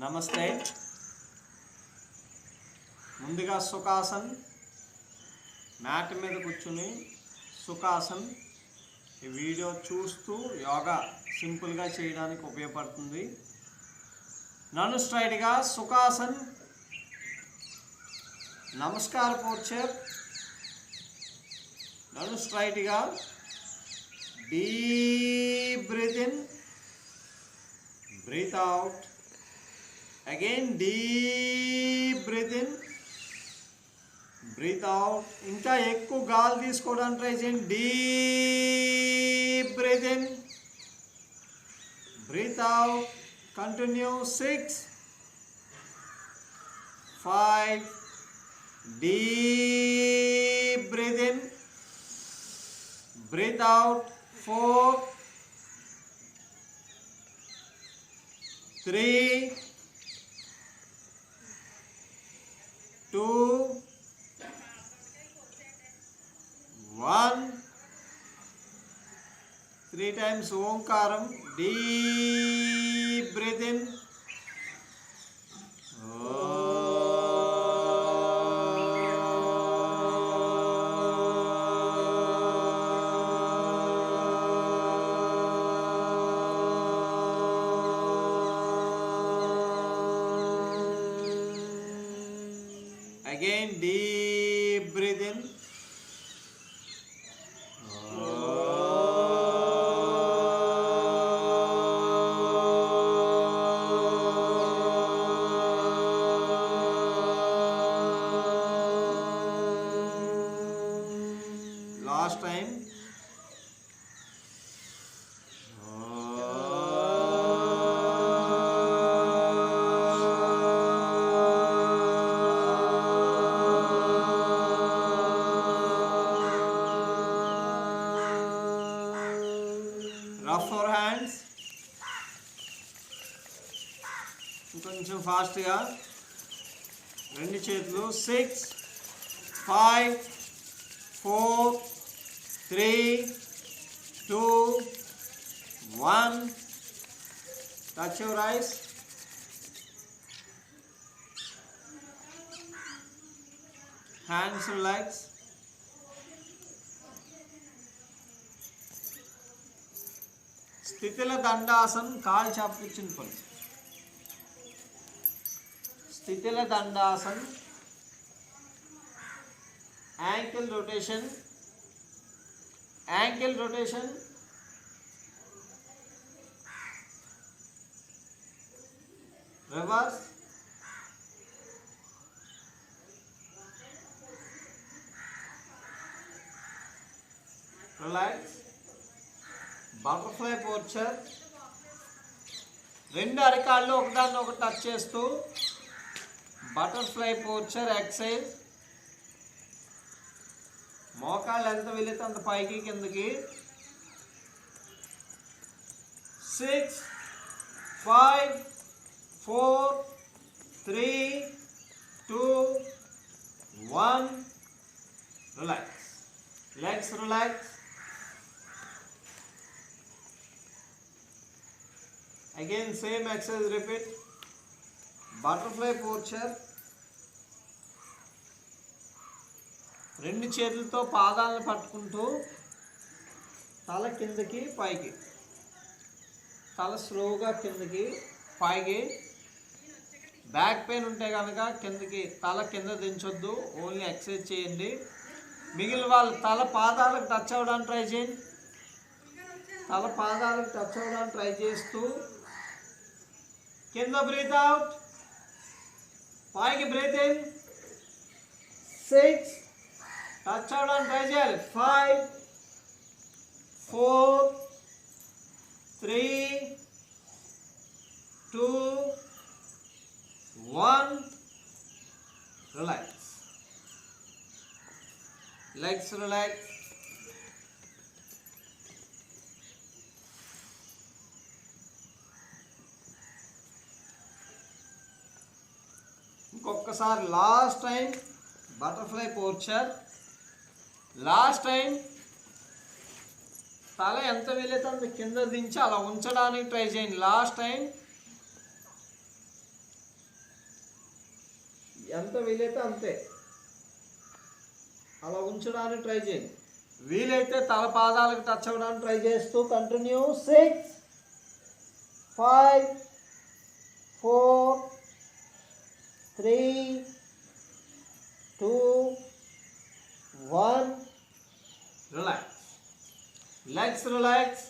నమస్తే. ముందుగా సుఖాసన్ మ్యాట్ మీద కూర్చుని సుఖాసన్ ఈ వీడియో చూస్తూ యోగా సింపుల్గా చేయడానికి ఉపయోగపడుతుంది. నన్ను స్ట్రైట్గా సుఖాసన్, నమస్కార పోస్చర్, నన్ను స్ట్రైట్గా deep breath in, breathe out, again deep breathe in, breathe out. ఇంకా ఎక్కువ గాలి తీసుకోవడానికి ట్రై చేయండి. Deep breath in, breath out, continue. 6 5 deep breath in, breath out. 4 3 2 1. 3 times ఓంకారం. Deep breath in, again deep breathe in, last time. Rub your hands. కొంచెం ఫాస్ట్గా రెండు చేతులు. 6 5 4 3 2 1. Touch your eyes. Hands relax. స్థితిల దండాసన్, కాలు చాపుకిచ్చిన పని. స్థితిల Dandasan, ankle rotation, ankle rotation, reverse, relax. Butterfly posture. రెండు అరికాళ్ళు ఒకదాన్ని ఒకటి టచ్ చేస్తూ బటర్ఫ్లై పోస్చర్ ఎక్సర్సైజ్. మోకాళ్ళు ఎంత వీలైతే అంత పైకి కిందకి. 6 5 4 3 2 1. Relax. Legs relax. Again same exercise repeat. Butterfly posture. రెండు చేతులతో పాదాలను పట్టుకుంటూ తల కిందకి పైకి, తల స్లోగా కిందకి పైకి. బ్యాక్ పెయిన్ ఉంటే కనుక కిందకి తల కింద దించొద్దు, ఓన్లీ ఎక్సర్సైజ్ చేయండి. మిగిలిన వాళ్ళు తల పాదాలకు టచ్ అవ్వడానికి ట్రై చేయండి. తల పాదాలకు టచ్ అవ్వడానికి ట్రై చేస్తూ కింద బ్రీత్ అవుట్, పైకి బ్రీత్ ఇన్. 6 టచ్ అవ్వడానికి ట్రై చేయాలి. 5 4 3 2 1. రిలాక్స్. Legs relax. ఇంకొకసారి last time butterfly posture. Last time తల ఎంత వీలైతే అంత కింద దించి అలా ఉంచడానికి ట్రై చేయండి. లాస్ట్ టైం ఎంత వీలైతే అంతే అలా ఉంచడానికి ట్రై చేయండి. వీలైతే తల పాదాలకు టచ్ అవ్వడానికి ట్రై చేస్తూ continue. 6 5 4 3 2 1. Relax. Legs relax.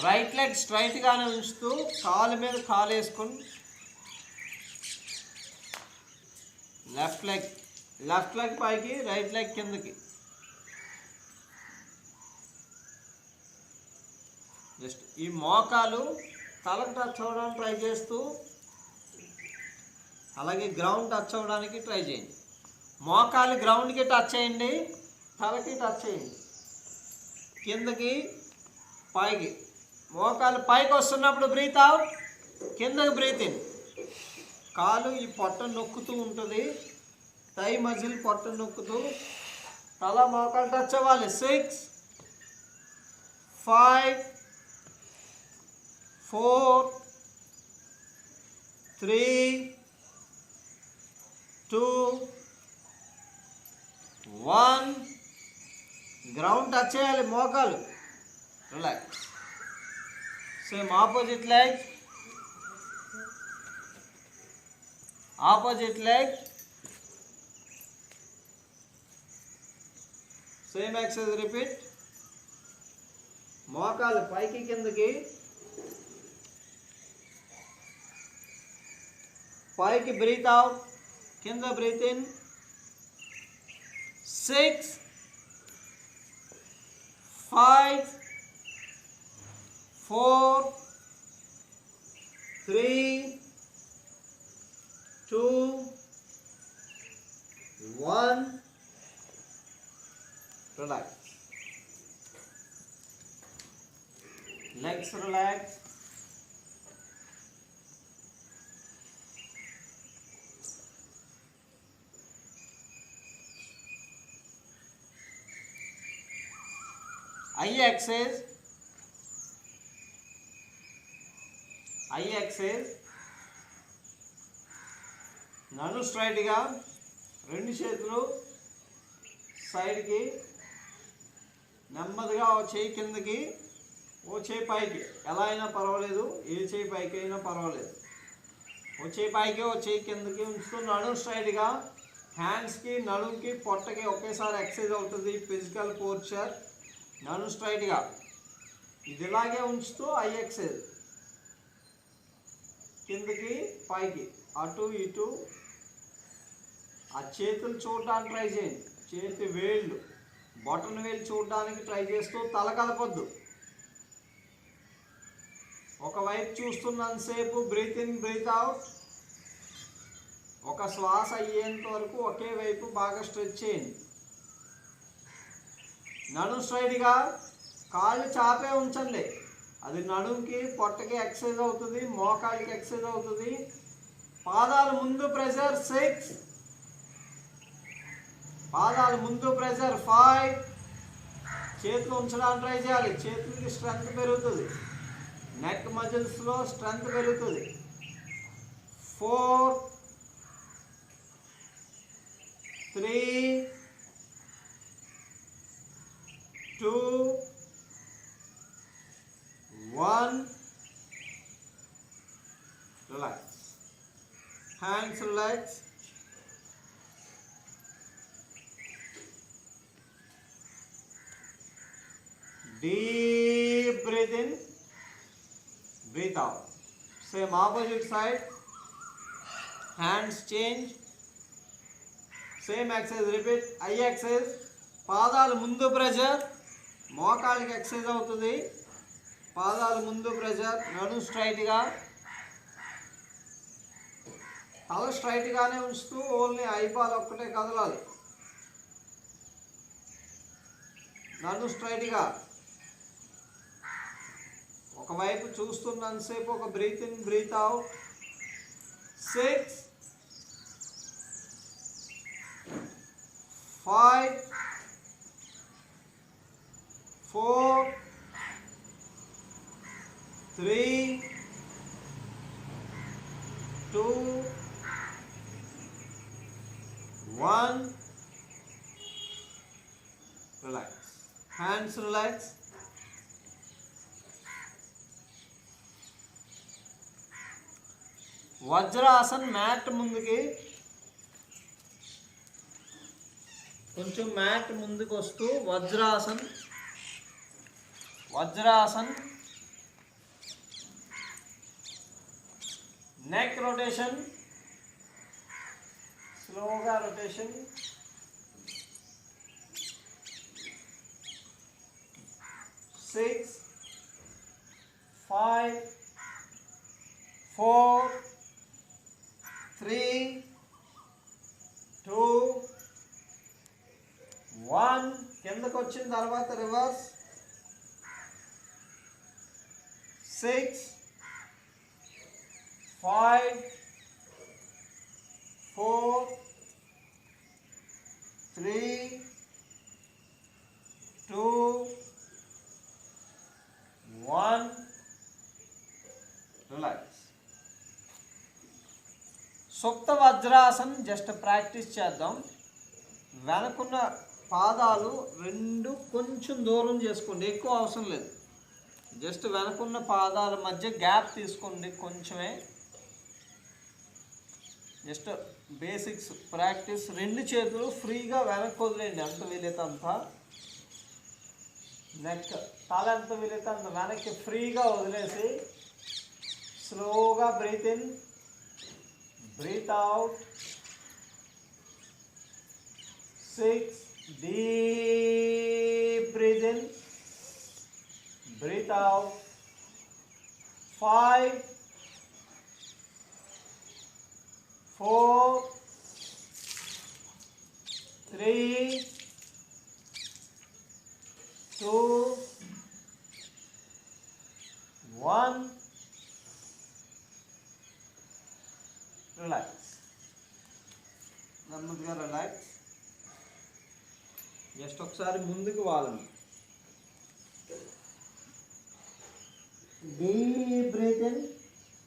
Right leg స్ట్రైట్గానే ఉంచుతూ కాలు మీద కాలు వేసుకొని లెఫ్ట్ లెగ్ పైకి, రైట్ లెగ్ కిందకి. జస్ట్ ఈ మోకాలు తలకు టచ్ అవ్వడానికి ట్రై చేస్తూ అలాగే గ్రౌండ్ టచ్ అవ్వడానికి ట్రై చేయండి. మోకాలు గ్రౌండ్కి టచ్ చేయండి, తలకి టచ్ చేయండి, కిందకి పైకి. మోకాలు పైకి వస్తున్నప్పుడు బ్రీత్ అవుట్, కిందకి బ్రీత్ ఇన్. కాలు ఈ పొట్ట నొక్కుతూ ఉంటుంది, థై మజిల్ పొట్ట నొక్కుతూ తల మోకాలు టచ్ అవ్వాలి. 6 5 4 3 2 1. గ్రౌండ్ టచ్ చేయాలి మోకాలు. Relax. Same opposite leg, opposite leg. Same exercise repeat. మోకాలు పైకి కిందకి, పైకి బ్రీత్ అవుట్, కింద breath in. 6 5 4 3 2 1. Relax. Legs relax. Eye exercise. Eye exercise. నడు స్ట్రైట్గా, రెండు చేతులు సైడ్కి, నెమ్మదిగా ఓ చేయి కిందకి, ఓ చేయి పైకి. ఎలా అయినా పర్వాలేదు, ఏ చేయి పైకి అయినా పర్వాలేదు. ఓ చేయి పైకి, ఓ చేయి కిందకి ఉంచుతూ నడు స్ట్రైట్గా. హ్యాండ్స్కి, నడుముకి, పొట్టకి ఒకేసారి ఎక్సర్సైజ్ అవుతుంది. ఫిజికల్ పోర్చర్. నడు స్ట్రైట్గా ఇది ఇలాగే ఉంచుతూ ఐ ఎక్సర్సైజ్. కిందకి పైకి, అటు ఇటు. ఆ చేతులు చూడడానికి ట్రై చేయండి. చేతి వేళ్ళు, బొటన్ వేలు చూడడానికి ట్రై చేస్తూ తల కదపొద్దు. ఒకవైపు చూస్తున్నంతసేపు బ్రీత్ ఇన్ బ్రీత్ అవుట్. ఒక శ్వాస అయ్యేంత వరకు ఒకే వైపు బాగా స్ట్రెచ్ చేయండి. నడుము స్ట్రైట్గా, కాళ్ళు చాపే ఉంచండి. అది నడుముకి, పొట్టకి ఎక్సర్సైజ్ అవుతుంది, మోకాళ్ళకి ఎక్సర్సైజ్ అవుతుంది. పాదాలు ముందు ప్రెషర్. 6 పాదాలు ముందు ప్రెషర్. 5 చేతులు ఉంచడానికి ట్రై చేయాలి. చేతులకి స్ట్రెంగ్త్ పెరుగుతుంది, నెక్ మజిల్స్లో స్ట్రెంగ్త్ పెరుగుతుంది. 4 3 2 1. Relax. Hands relax. Deep breathe in, breathe out. Same opposite side. Hands change. Same exercise repeat. Eye exercise. పాదాలు ముందు ప్రెషర్, మోకాళ్ళకి ఎక్సర్సైజ్ అవుతుంది. పాదాలు ముందు ప్రెషర్. నడుము స్ట్రైట్గా, తల స్ట్రైట్గానే ఉంచుతూ ఓన్లీ ఐబాల్ ఒక్కటే కదలాలి. నడుము స్ట్రైట్గా. ఒకవైపు చూస్తున్నంతసేపు ఒక breathe in breath out. 6 5 4 3, 2, 1. Relax. Hands relax. Vajrasan mat ముందుకి కొంచెం మ్యాట్ ముందుకు వస్తూ వజ్రాసన్ నెక్ రొటేషన్, స్లోగా రొటేషన్. 6, 5, 4, 3, 2, 1. కిందకు వచ్చిన తర్వాత reverse. 6, 5, 4, 3, 2, 1. Relax. Supta Vajrasan just practice చేద్దాం. వెనకున్న పాదాలు రెండు కొంచెం దూరం చేసుకోండి, ఎక్కువ అవసరం లేదు. జస్ట్ వెనకున్న పాదాల మధ్య గ్యాప్ తీసుకోండి కొంచెమే. Just basics practice. రెండు చేతులు ఫ్రీగా వెనక్కి వదిలేయండి, ఎంత వీలైతే అంత. నెక్ తల ఎంత వీలైతే అంత వెనక్కి ఫ్రీగా వదిలేసి స్లోగా breath in, breath out. 6, deep breathe in, breathe out. 5, 4, 3, 2, 1. Relax. నెమ్మదిగా రిలాక్స్. జస్ట్ ఒకసారి ముందుకు వాలండి. Deep breath in.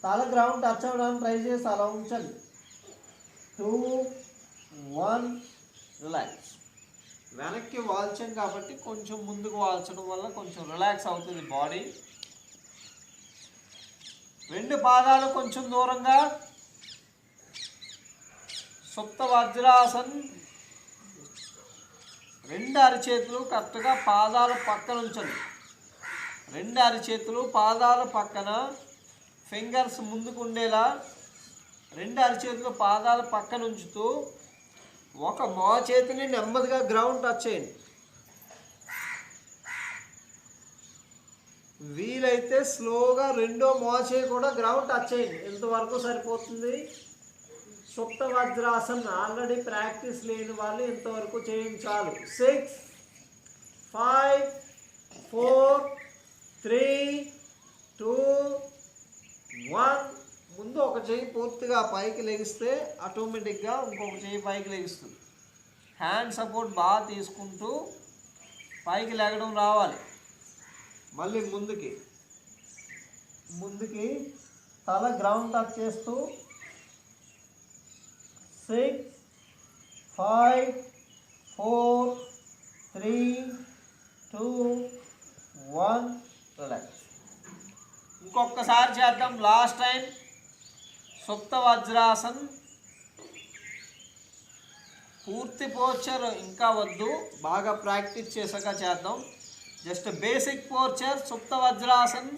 తల గ్రౌండ్ టచ్ అవ్వడానికి ట్రై చేసి అలా ఉంచండి. 2, 1. రిలాక్స్. వెనక్కి వాల్చాం కాబట్టి కొంచెం ముందుకు వాల్చడం వల్ల కొంచెం రిలాక్స్ అవుతుంది బాడీ. రెండు పాదాలు కొంచెం దూరంగా. సుప్త వజ్రాసన్. రెండు అరిచేతులు కరెక్ట్గా పాదాల పక్కన ఉంచండి. రెండు అరిచేతులు పాదాల పక్కన, ఫింగర్స్ ముందుకు ఉండేలా రెండు అరిచేతులు పాదాల పక్కన ఉంచుతూ ఒక మో చేతిని నెమ్మదిగా గ్రౌండ్ టచ్ చేయండి. వీలైతే స్లోగా రెండో మో చేయి కూడా గ్రౌండ్ టచ్ చేయండి. ఎంతవరకు సరిపోతుంది. సుప్త వజ్రాసన్ ఆల్రెడీ ప్రాక్టీస్ లేని వాళ్ళు ఇంతవరకు చేయించాలి. 6, 5, 4, 3, 2, 1. ముందు ఒక చెయ్యి పూర్తిగా పైకి లెగిస్తే ఆటోమేటిక్గా ఇంకొక చెయ్యి పైకి లెగిస్తుంది. హ్యాండ్ సపోర్ట్ బాగా తీసుకుంటూ పైకి లెగడం రావాలి. మళ్ళీ ముందుకి తల గ్రౌండ్ టచ్ చేస్తూ 6, 5, 4, 3, 2, 1. రిలాక్స్. ఇంకొకసారి చేద్దాం, లాస్ట్ టైం. సుప్త వజ్రాసన్ పూర్తి పోర్చర్ ఇంకా వద్దు, బాగా ప్రాక్టీస్ చేసాక చేద్దాం. Just basic posture Supta Vajrasan.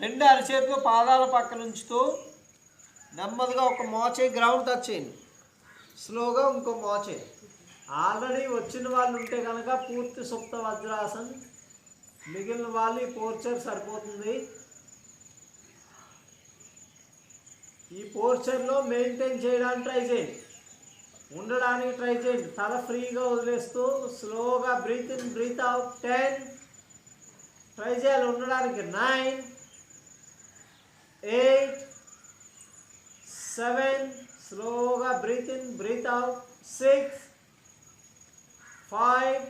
రెండు అరిచేతులు పాదాల పక్కన ఉంచుతూ నెమ్మదిగా ఒక మోచే గ్రౌండ్ టచ్ చేయండి. స్లోగా ఇంకో మోచే. ఆల్రెడీ వచ్చిన వాళ్ళు ఉంటే కనుక పూర్తి సుప్త వజ్రాసన్, మిగిలిన వాళ్ళు ఈ పోర్చర్ సరిపోతుంది. ఈ పోర్చర్లో మెయింటైన్ చేయడానికి ట్రై చేయండి, ఉండడానికి ట్రై చేయండి. తల ఫ్రీగా వదిలేస్తూ స్లోగా breath in, breath out. 10. Try చేయాలి ఉండడానికి. 9, 8, 7. స్లోగా breath in, breath out. 6, 5,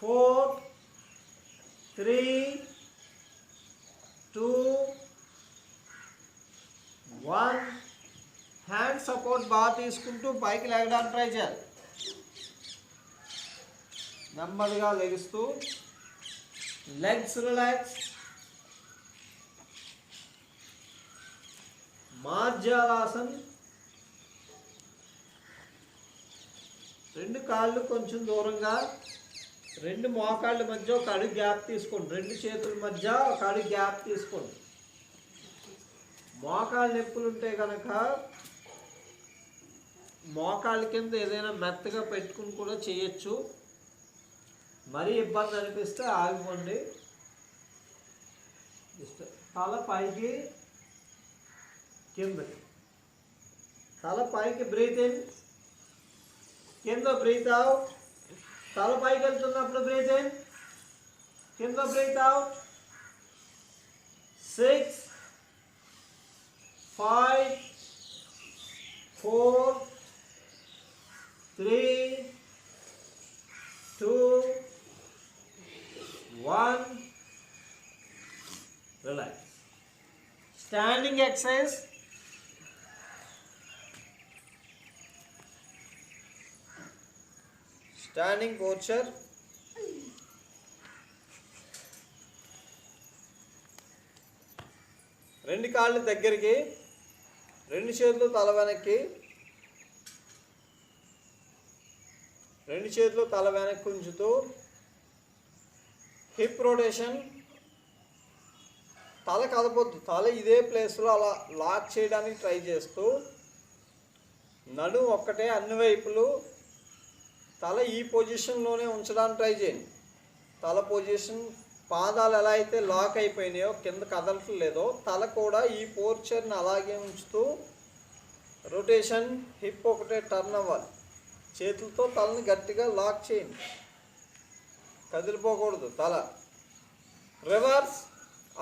4, 3, 2 1. Hand support బాగా తీసుకుంటూ పైకి లేగడానికి ట్రై చేయాలి. నెమ్మదిగా లెగుస్తూ లెగ్స్ రిలాక్స్. మార్జాలాసన్. రెండు కాళ్ళు కొంచెం దూరంగా, రెండు మోకాళ్ళ మధ్య ఒక అడుగు గ్యాప్ తీసుకోండి. రెండు చేతుల మధ్య ఒక అడుగు గ్యాప్ తీసుకోండి. మోకాళ్ళ నొప్పులు ఉంటే కనుక మోకాళ్ళ కింద ఏదైనా మెత్తగా పెట్టుకుని కూడా చేయొచ్చు. మరీ ఇబ్బంది అనిపిస్తే ఆగిపోండి. తల పైకి కిందకి, తల పైకి బ్రీత్ ఇన్, కింద బ్రీత్ అవుట్. తల పైకి వెళ్తున్నప్పుడు బ్రీత్ ఇన్, కింద breathe out. 6 5 4 3 2 1. Relax. Standing exercise. Standing posture. రెండు కాళ్ళు దగ్గరికి, రెండు చేతులు తల వెనక్కి, రెండు చేతులు తల వెనక్కి ఉంచుతూ హిప్ రొటేషన్. తల కదపొద్దు, తల ఇదే ప్లేస్లో అలా లాక్ చేయడానికి ట్రై చేస్తూ నడుము ఒక్కటే అన్ని వైపులు తల ఈ పొజిషన్లోనే ఉంచడానికి ట్రై చేయండి. తల పొజిషన్, పాదాలు ఎలా అయితే లాక్ అయిపోయినాయో కింద కదలట్లేదో తల కూడా ఈ పోర్చర్ని అలాగే ఉంచుతూ రొటేషన్. హిప్ ఒకటే టర్న్ అవ్వాలి. చేతులతో తలని గట్టిగా లాక్ చేయండి, కదిలిపోకూడదు తల. Reverse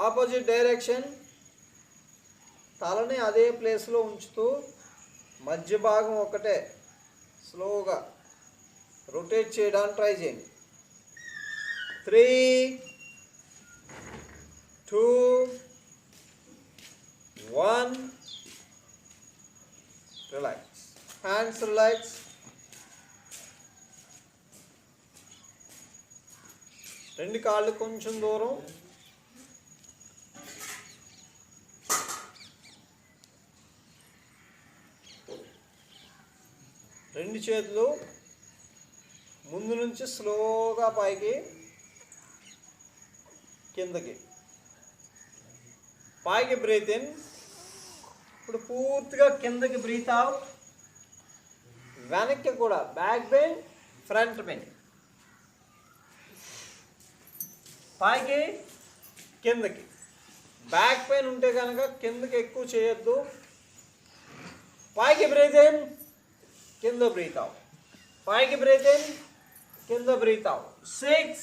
opposite direction. తలని అదే ప్లేస్లో ఉంచుతూ మధ్య భాగం ఒకటే స్లోగా రొటేట్ చేయడానికి ట్రై చేయండి. 3 2 1. రిలాక్స్. Hands relax. రెండు కాళ్ళు కొంచెం దూరం. రెండు చేతులు ముందు నుంచి స్లోగా పైకి కిందకి, పైకి బ్రీత్ ఇన్. ఇప్పుడు పూర్తిగా కిందకి బ్రీత్ అవుట్. వెనక్కి కూడా బ్యాక్ బెండ్, ఫ్రంట్ బెండ్. పైకి కిందకి. బ్యాక్ పెయిన్ ఉంటే కనుక కిందకి ఎక్కువ చేయొద్దు. పైకి బ్రీత్ ఇన్, కింద బ్రీత్ అవుట్. పైకి బ్రీత్ ఇన్, కింద బ్రీత్ అవుట్. 6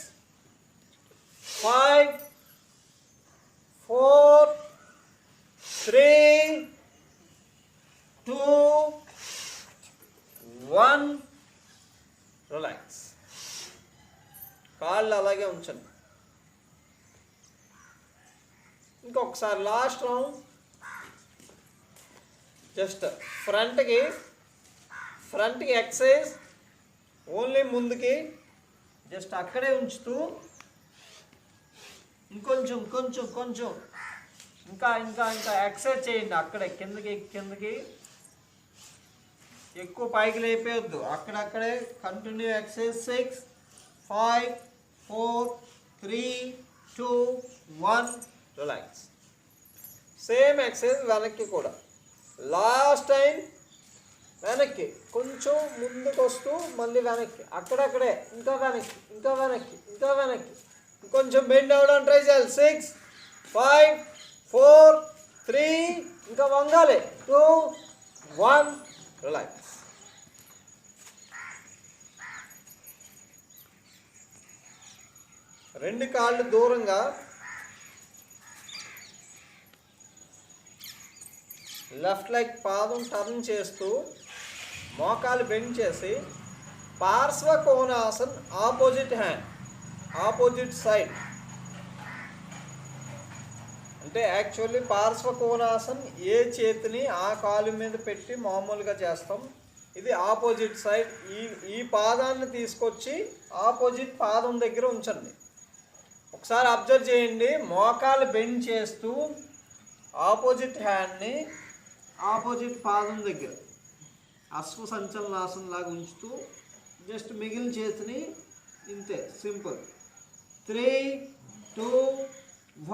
5 4 3 2 1. రిలాక్స్. కాళ్ళు అలాగే ఉంచండి. ఇంకొకసారి లాస్ట్ రౌండ్. జస్ట్ ఫ్రంట్కి ఎక్సైజ్ ఓన్లీ ముందుకి జస్ట్ అక్కడే ఉంచుతూ ఇంకొంచెం కొంచెం కొంచెం ఇంకా ఇంకా ఇంకా ఎక్సైజ్ చేయండి. అక్కడే కిందకి ఎక్కువ పైకి లేపేయద్దు, అక్కడక్కడే continue exercise. 6 5 4 3 2 1. Relax. Same exercise వెనక్కి కూడా. లాస్ట్ టైం వెనక్కి కొంచెం ముందుకు వస్తూ మళ్ళీ వెనక్కి, అక్కడక్కడే ఇంకా వెనక్కి ఇంకా వెనక్కి ఇంకా వెనక్కి. కొంచెం బెండ్ అవ్వడానికి ట్రై చేయాలి. 6 5 4 3. ఇంకా వంగాలి. 2 1. రిలాక్స్. రెండు కాళ్ళు దూరంగా, లెఫ్ట్ లెగ్ పాదం టర్న్ చేస్తూ మోకాలు బెండ్ చేసి Parshva Konasan. Opposite hand opposite side. అంటే యాక్చువల్లీ పార్శ్వ కోణాసన్ ఏ చేతిని ఆ కాలు మీద పెట్టి మామూలుగా చేస్తాం. ఇది ఆపోజిట్ సైడ్. ఈ పాదాన్ని తీసుకొచ్చి ఆపోజిట్ పాదం దగ్గర ఉంచండి. ఒకసారి అబ్జర్వ్ చేయండి. మోకాలు బెండ్ చేస్తూ ఆపోజిట్ హ్యాండ్ని ఆపోజిట్ పాదం దగ్గర అశ్వ సంచలనాసనం లాగా ఉంచుతూ జస్ట్ మిగిలిన చేతిని ఇంతే, సింపుల్. 3, 2,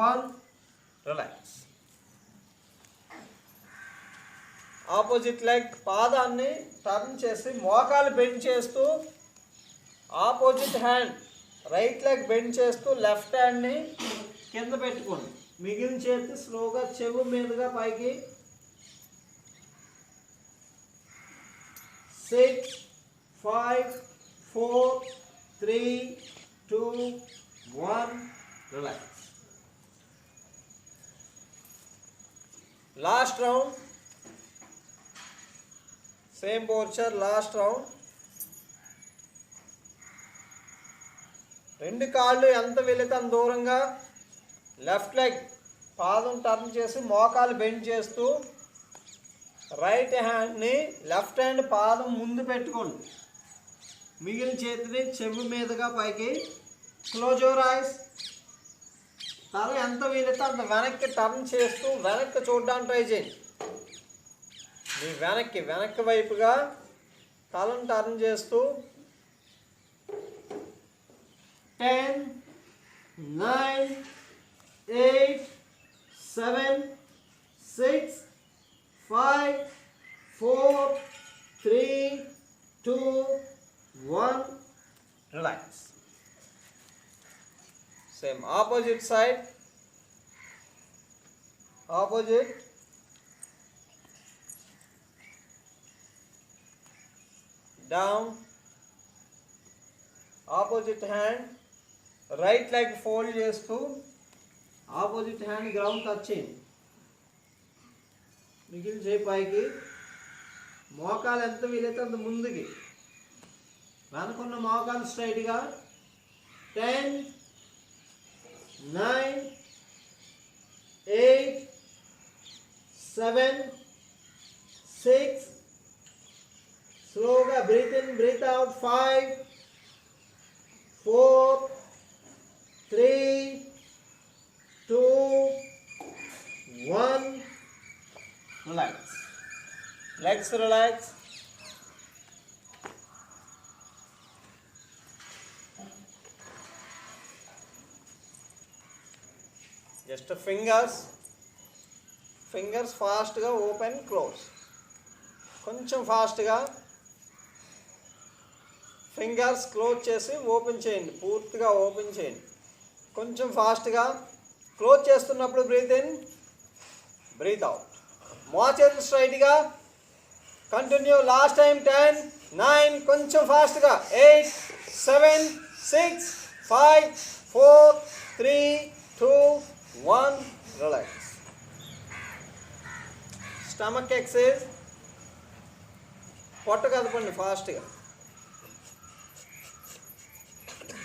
1 రిలాక్స్. ఆపోజిట్ లెగ్ పాదాన్ని టర్న్ చేసి మోకాలు బెండ్ చేస్తూ opposite hand right leg bend చేస్తూ లెఫ్ట్ హ్యాండ్ని కింద పెట్టుకోండి. మిగిలిన చేతి స్లోగా చెవు మీదుగా పైకి. 6, 5, 4, 3, 2, 1 relax. Last round same posture. Last round. రెండు కాళ్ళు ఎంత వెళితే అంత దూరంగా లెఫ్ట్ లెగ్ పాదం టర్న్ చేసి మోకాలు బెండ్ చేస్తూ రైట్ హ్యాండ్ని లెఫ్ట్ హ్యాండ్ పాదం ముందు పెట్టుకోండి. మిగిలిన చేతిని చెవి మీదుగా పైకి. Close your ice. తల ఎంత వీలైతే అంత వెనక్కి టర్న్ చేస్తూ వెనక్కి చూడడానికి ట్రై చేయండి. మీ వెనక్కి వైపుగా తలను టర్న్ చేస్తూ 10, 9, 8, 7, 6, 5, 4, 3, 2, 1 relax. Same opposite side. Opposite. Down. Opposite hand right leg fold చేస్తూ ఆపోజిట్ హ్యాండ్ గ్రౌండ్ టచ్ చేయండి. మిగిలిన చేయి పైకి. మోకాలు ఎంత వీలైతే అంత ముందుకి. వెనుకున్న మోకాలు స్ట్రైట్గా. 10, 9, 8, 7, 6. స్లోగా breath in, breath out. 5, 4, 3, 2, 1 relax. Legs relax. Just fingers ఫాస్ట్గా ఓపెన్ క్లోజ్. కొంచెం ఫాస్ట్గా ఫింగర్స్ క్లోజ్ చేసి ఓపెన్ చేయండి. పూర్తిగా ఓపెన్ చేయండి. కొంచెం ఫాస్ట్గా క్లోజ్ చేస్తున్నప్పుడు బ్రీత్ ఇన్, బ్రీత్ అవుట్. మోచేతులు స్ట్రైట్గా. కంటిన్యూ. Last time. 10, 9. కొంచెం ఫాస్ట్గా. 8, 7, 6, 5, 4, 3, 2, 1 రిలాక్స్. Stomach excise. పొట్ట కదపండి ఫాస్ట్గా.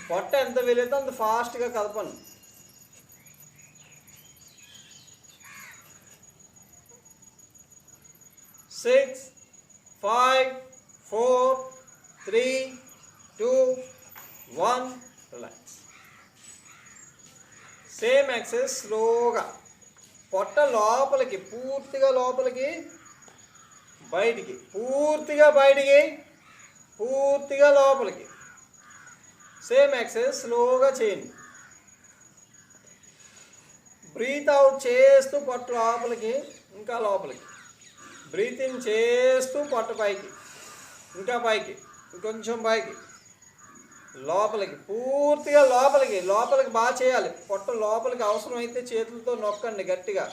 పొట్ట ఎంత వీలైతే అంత ఫాస్ట్గా కదపండి. 6, 5, 4, 3, 2, 1 రిలాక్స్. సేమ్ ఎక్సైజ్ స్లోగా. పొట్ట లోపలికి, పూర్తిగా లోపలికి, బయటికి, పూర్తిగా బయటికి, పూర్తిగా లోపలికి. సేమ్ ఎక్సైజ్ స్లోగా చేయండి. బ్రీత్ అవుట్ చేస్తూ పొట్ట లోపలికి, ఇంకా లోపలికి. బ్రీత్ ఇన్ చేస్తూ పొట్ట పైకి, ఇంకా పైకి, ఇంకొంచెం పైకి, లోపలికి, పూర్తిగా లోపలికి. లోపలికి బాగా చేయాలి. పొట్ట లోపలికి. అవసరమైతే చేతులతో నొక్కండి గట్టిగా.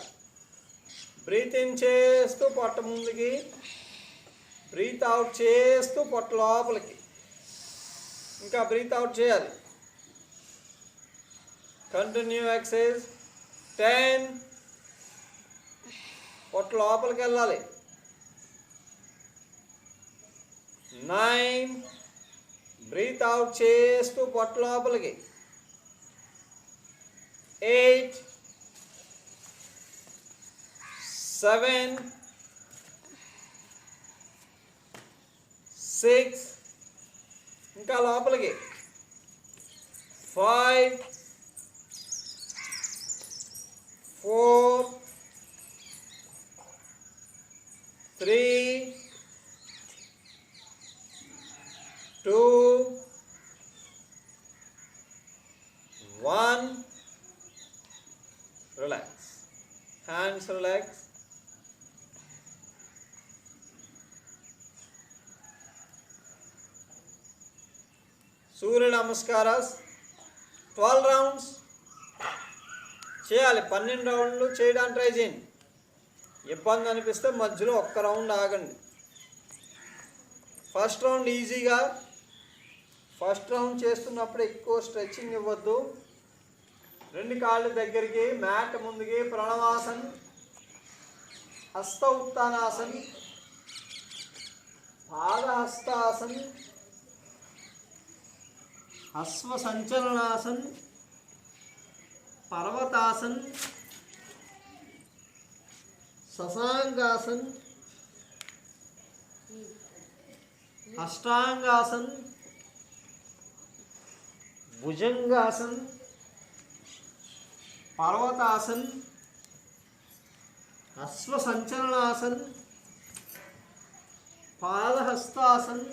బ్రీత్ ఇన్ చేస్తూ పొట్ట ముందుకి, బ్రీత్ అవుట్ చేస్తూ పొట్ట లోపలికి, ఇంకా బ్రీత్ అవుట్ చేయాలి. Continue exercise. 10. పొట్ట లోపలికి వెళ్ళాలి. 9. బ్రీత్ అవుట్ చేస్తూ పొట్ట లోపలికి. 8. 7 6 ఇంకా లోపలికి 5 4 3 2 1 relax hands relax సూర్య నమస్కారాస్ 12 రౌండ్స్ చేయాలి. 12 రౌండ్లు చేయడానికి ట్రై చేయండి. ఇబ్బంది అనిపిస్తే మధ్యలో ఒక్క రౌండ్ ఆగండి. ఫస్ట్ రౌండ్ ఈజీగా, ఫస్ట్ రౌండ్ చేస్తున్నప్పుడు ఎక్కువ స్ట్రెచ్చింగ్ ఇవ్వద్దు. 2 కాళ్ళ దగ్గరికి, మ్యాట్ ముందుకి, ప్రణవాసన్, హస్త ఉత్తానాసన్, పాదహస్తాసన్, అశ్వ సంచలనాసన్, పర్వతాసన్, Shashankasan, Ashtangasan, Bhujangasan, Parvatasan, Ashwa Sanchalanasan, Padahastasan,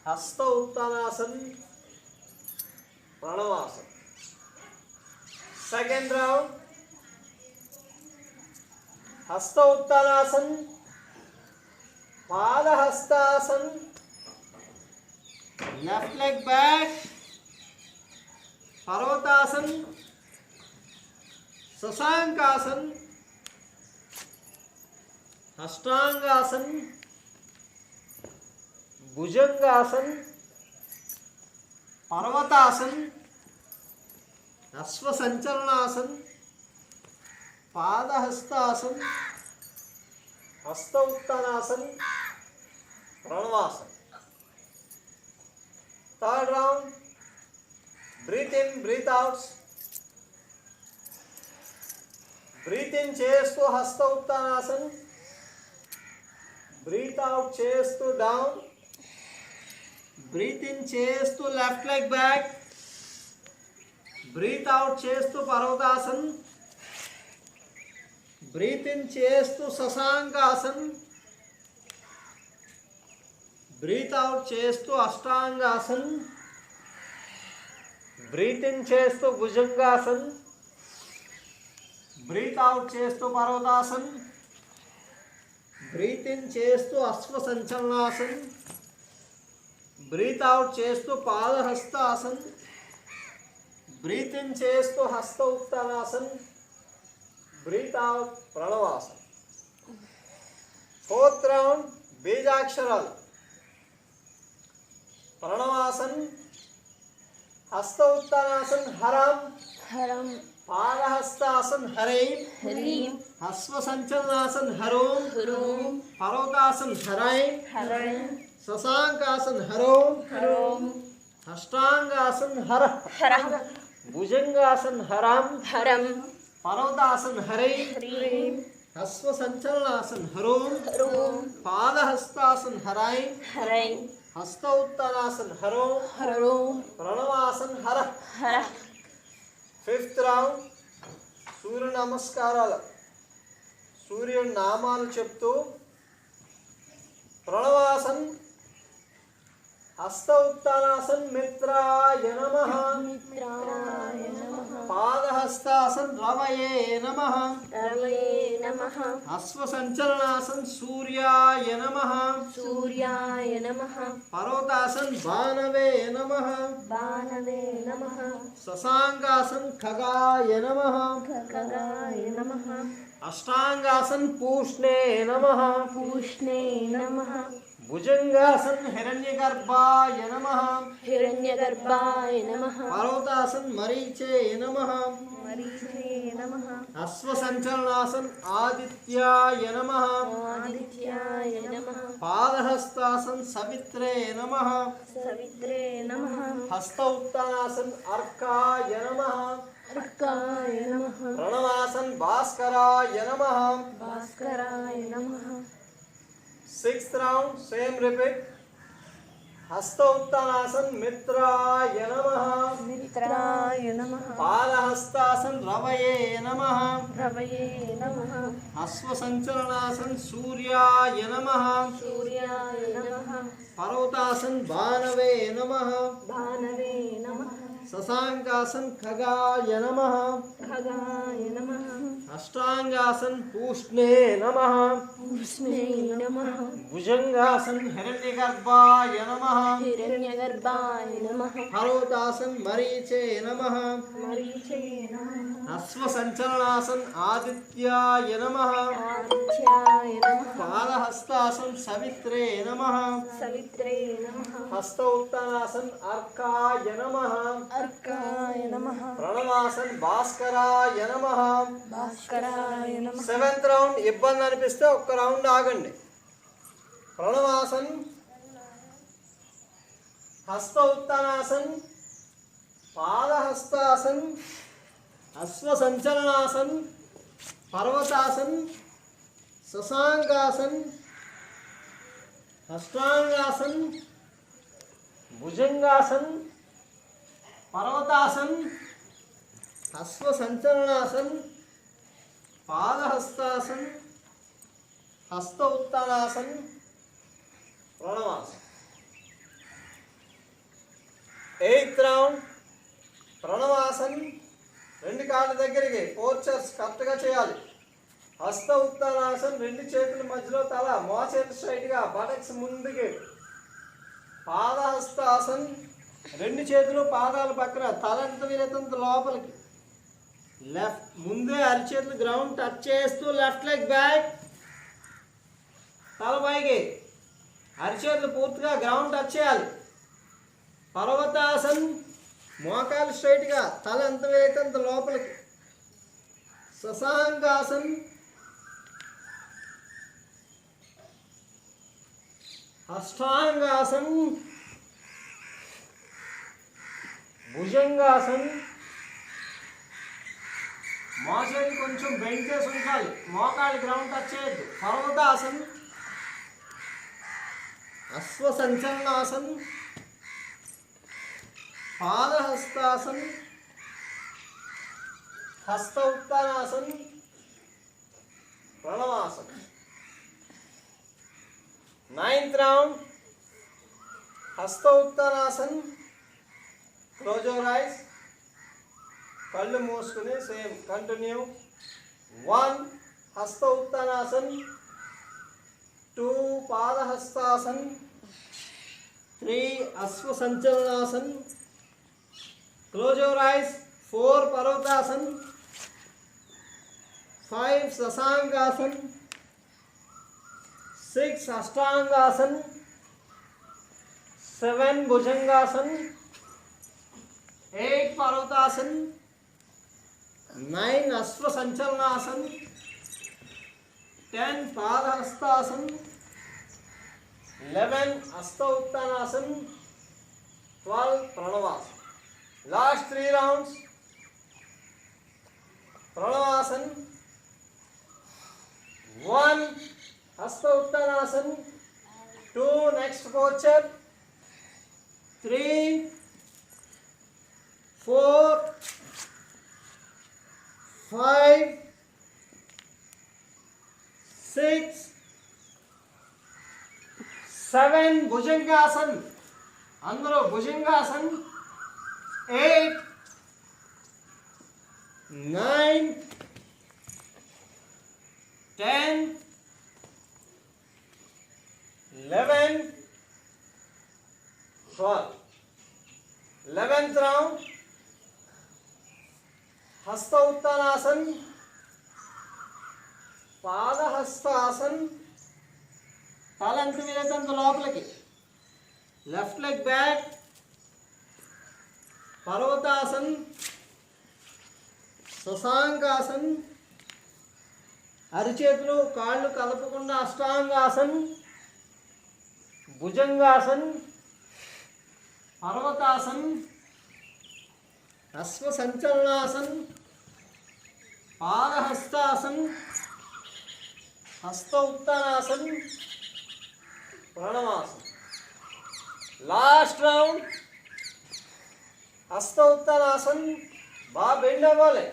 Hasta Uttanasan, ప్రణవాసన్. Second round Hasta Uttanasan, Padahastasan, left leg back, Parvatasan, Shashankasan, Ashtangasan, Bhujangasan, Parvatasan, Ashwa Sanchalanasan, Padahastasan, Hasta Uttanasan, Pranavasan. Third round breathe in breath out. Breathe in చేస్తూ హస్త ఉత్తానాసన్, బ్రీత్ అవుట్ చేస్తూ డౌన్, బ్రీత్ ఇన్ చేస్తూ left leg back, breathe out చేస్తూ పర్వతాసన్, బ్రీత్ ఇన్ చేస్తూ శశాంకాసన్, బ్రీత్ అవుట్ చేస్తూ అష్టాంగాసన్, బ్రీత్ ఇన్ చేస్తూ భుజంగాసన్, బ్రీత్ అవుట్ చేస్తూ Parvatasan, breath in చేస్తూ అశ్వ సంచలనాసన్, breath out చేస్తూ పాదహస్తాసన్, బ్రీత్ ఇన్ చేస్తూ Hasta Uttanasan, breathe out Pranavasan. Fourth round బీజాక్షరాలు. ప్రణవాసన్, హస్త ఉత్తానాసన్ హరం హరం, పాదహస్తాసన్ హరైం హ్రీం, అశ్వ సంచలనాసన్ హరోం హ్రూం, పర్వతాసన్ హరైం హరం, శశాంకాసన్ హరోం హరోం, అష్టాంగాసన్ హర హరం, భుజంగాసన్ హరం హరం, పర్వతాసన్ హరైం హ్రీం, అశ్వ సంచలనాసన్ హరోం హ్రూం, పాదహస్తాసన్ హరైం హరై, హస్త ఉత్తానాసన్ హరోం హరోం, ప్రణవాసన్ హర. హర. ఫిఫ్త్ రౌండ్ సూర్య నమస్కారాలు. సూర్యుడి నామాలు చెప్తూ ప్రణవాసన్, హస్త ఉత్తానాసన్ మిత్రాయ నమః, మిత్రాయ నమః, పాదహస్తాసన్ రవయే నమః, రవయే నమః, అశ్వ సంచలనాసన్ సూర్యాయ నమః, సూర్యాయ నమః, పర్వతాసన్ భానవే నమః, బాణవే నమః, శశాంకాసన్ ఖగాయ నమః, ఖగాయ నమః, అష్టాంగాసన్ పూష్ణే నమః, పూష్ణే నమః, भुजंगासन हिरण्यगर्भाय नमः हिरण्यगर्भाय नमः पर्वतासन मरीचे नमः मरीचे नमः अश्वसंचलनासन आदित्याय नमः आदित्याय नमः पादहस्तासन सवित्रे नमः सवित्रे नमः हस्त उत्तानासन अर्काय नमः अर्काय नमः प्रणवासन भास्कराय नमः भास्कराय नमः 6th round same repeat हस्त उत्तानासन मित्राय नमः मित्राय नमः पादहस्तासन रवये नमः रवये नमः अश्वसंचलनासन सूर्याय नमः सूर्याय नमः पर्वतासन भानवे नमः भानवे नमः शशांकासन खगाय नमः खगाय नमः अष्टांगासन पूष्णे नमः उष्णे नमः भुजंगासन हिरण्यगर्भाय नमः हिरण्यगर्भाय नमः पर्वतासन मरीचे नमः मरीचे नमः अश्वसंचलनासन आदित्याय नमः आदित्याय नमः पादहस्तासन सवित्रे नमः सवित्रे नमः हस्त उत्तानासन अर्काय नमः अर्काय नमः प्रणवासन भास्कराय नमः भास्कराय नमः 7th రౌండ్ ఇబ్బంది అనిపిస్తే ఒక్క రౌండ్ ఆగండి ప్రణవాసన్ హస్త ఉత్తానాసన్ పాదహస్తాసన్ అశ్వ సంచలనాసన్ పర్వతాసన్ శశాంకాసన్ అష్టాంగాసన్ భుజంగాసన్ पर्वतासन अश्व संचलनासन पादहस्तासन हस्त उत्तानासन प्रणवासन 8th రౌండ్ ప్రణవాసన్ రెండు కాళ్ళ దగ్గరికి పోర్చర్స్ కరెక్ట్గా చేయాలి హస్త ఉత్తానాసన్ రెండు చేతుల మధ్యలో తల మోచేతి స్ట్రైట్గా బటక్స్ ముందుకి పాదహస్తాసన్ రెండు చేతులు పాదాల పక్కన తల ఎంత వీలైనంత లోపలికి లెఫ్ట్ ముందే అరిచేతులు గ్రౌండ్ టచ్ చేస్తూ లెఫ్ట్ లెగ్ బ్యాక్ తల పైకి అరిచేతులు పూర్తిగా గ్రౌండ్ టచ్ చేయాలి పర్వతాసన్ మోకాలు స్ట్రైట్గా తల ఎంత వీలైనంత లోపలికి శశాంకాసన్ అష్టాంగాసన్ భుజంగాసన్ మోచేది కొంచెం బెండ్ చేసి ఉంచాలి మోకాలి గ్రౌండ్ టచ్ చేయొద్దు పర్వతాసన్ Ashwa Sanchalanasan Padahastasan Hasta Uttanasan ప్రణవాసన్ 9th round Hasta Uttanasana close your ice కళ్ళు మూసుకుని సేమ్ కంటిన్యూ 1 హస్త Uttanasana 2 Padahastasan 3 Ashwa Sanchalanasan close your eyes 4 Parvatasan 5 Shashankasan 6 Ashtangasan 7 Bhujangasan 8 Parvatasan 9 Ashwa Sanchalanasan 10 Padahastasan 11 Hasta Uttanasan 12 Pranavasan last 3 rounds Pranavasan 1 Hasta Uttanasana 2 next posture 3 4 5 6 7 bhujangasan అందరూ భుజంగాసన్ 8 9 10 11 12 11th round हस्त उत्तानासन पादहस्तासन తల ఎంత వీలైతే అంత లోపలికి. Left leg back, Parvatasan, Shashankasan. అరిచేతులు కాళ్ళు కలపకుండా అష్టాంగాసన్, భుజంగాసన్, పర్వతాసన్, అశ్వ సంచలనాసన్, పాదహస్తాసన్, హస్త ఉత్తానాసన్, ప్రణవాసన్. Last round. హస్త ఉత్తానాసన్. బాగా బెండ్ అవ్వాలి,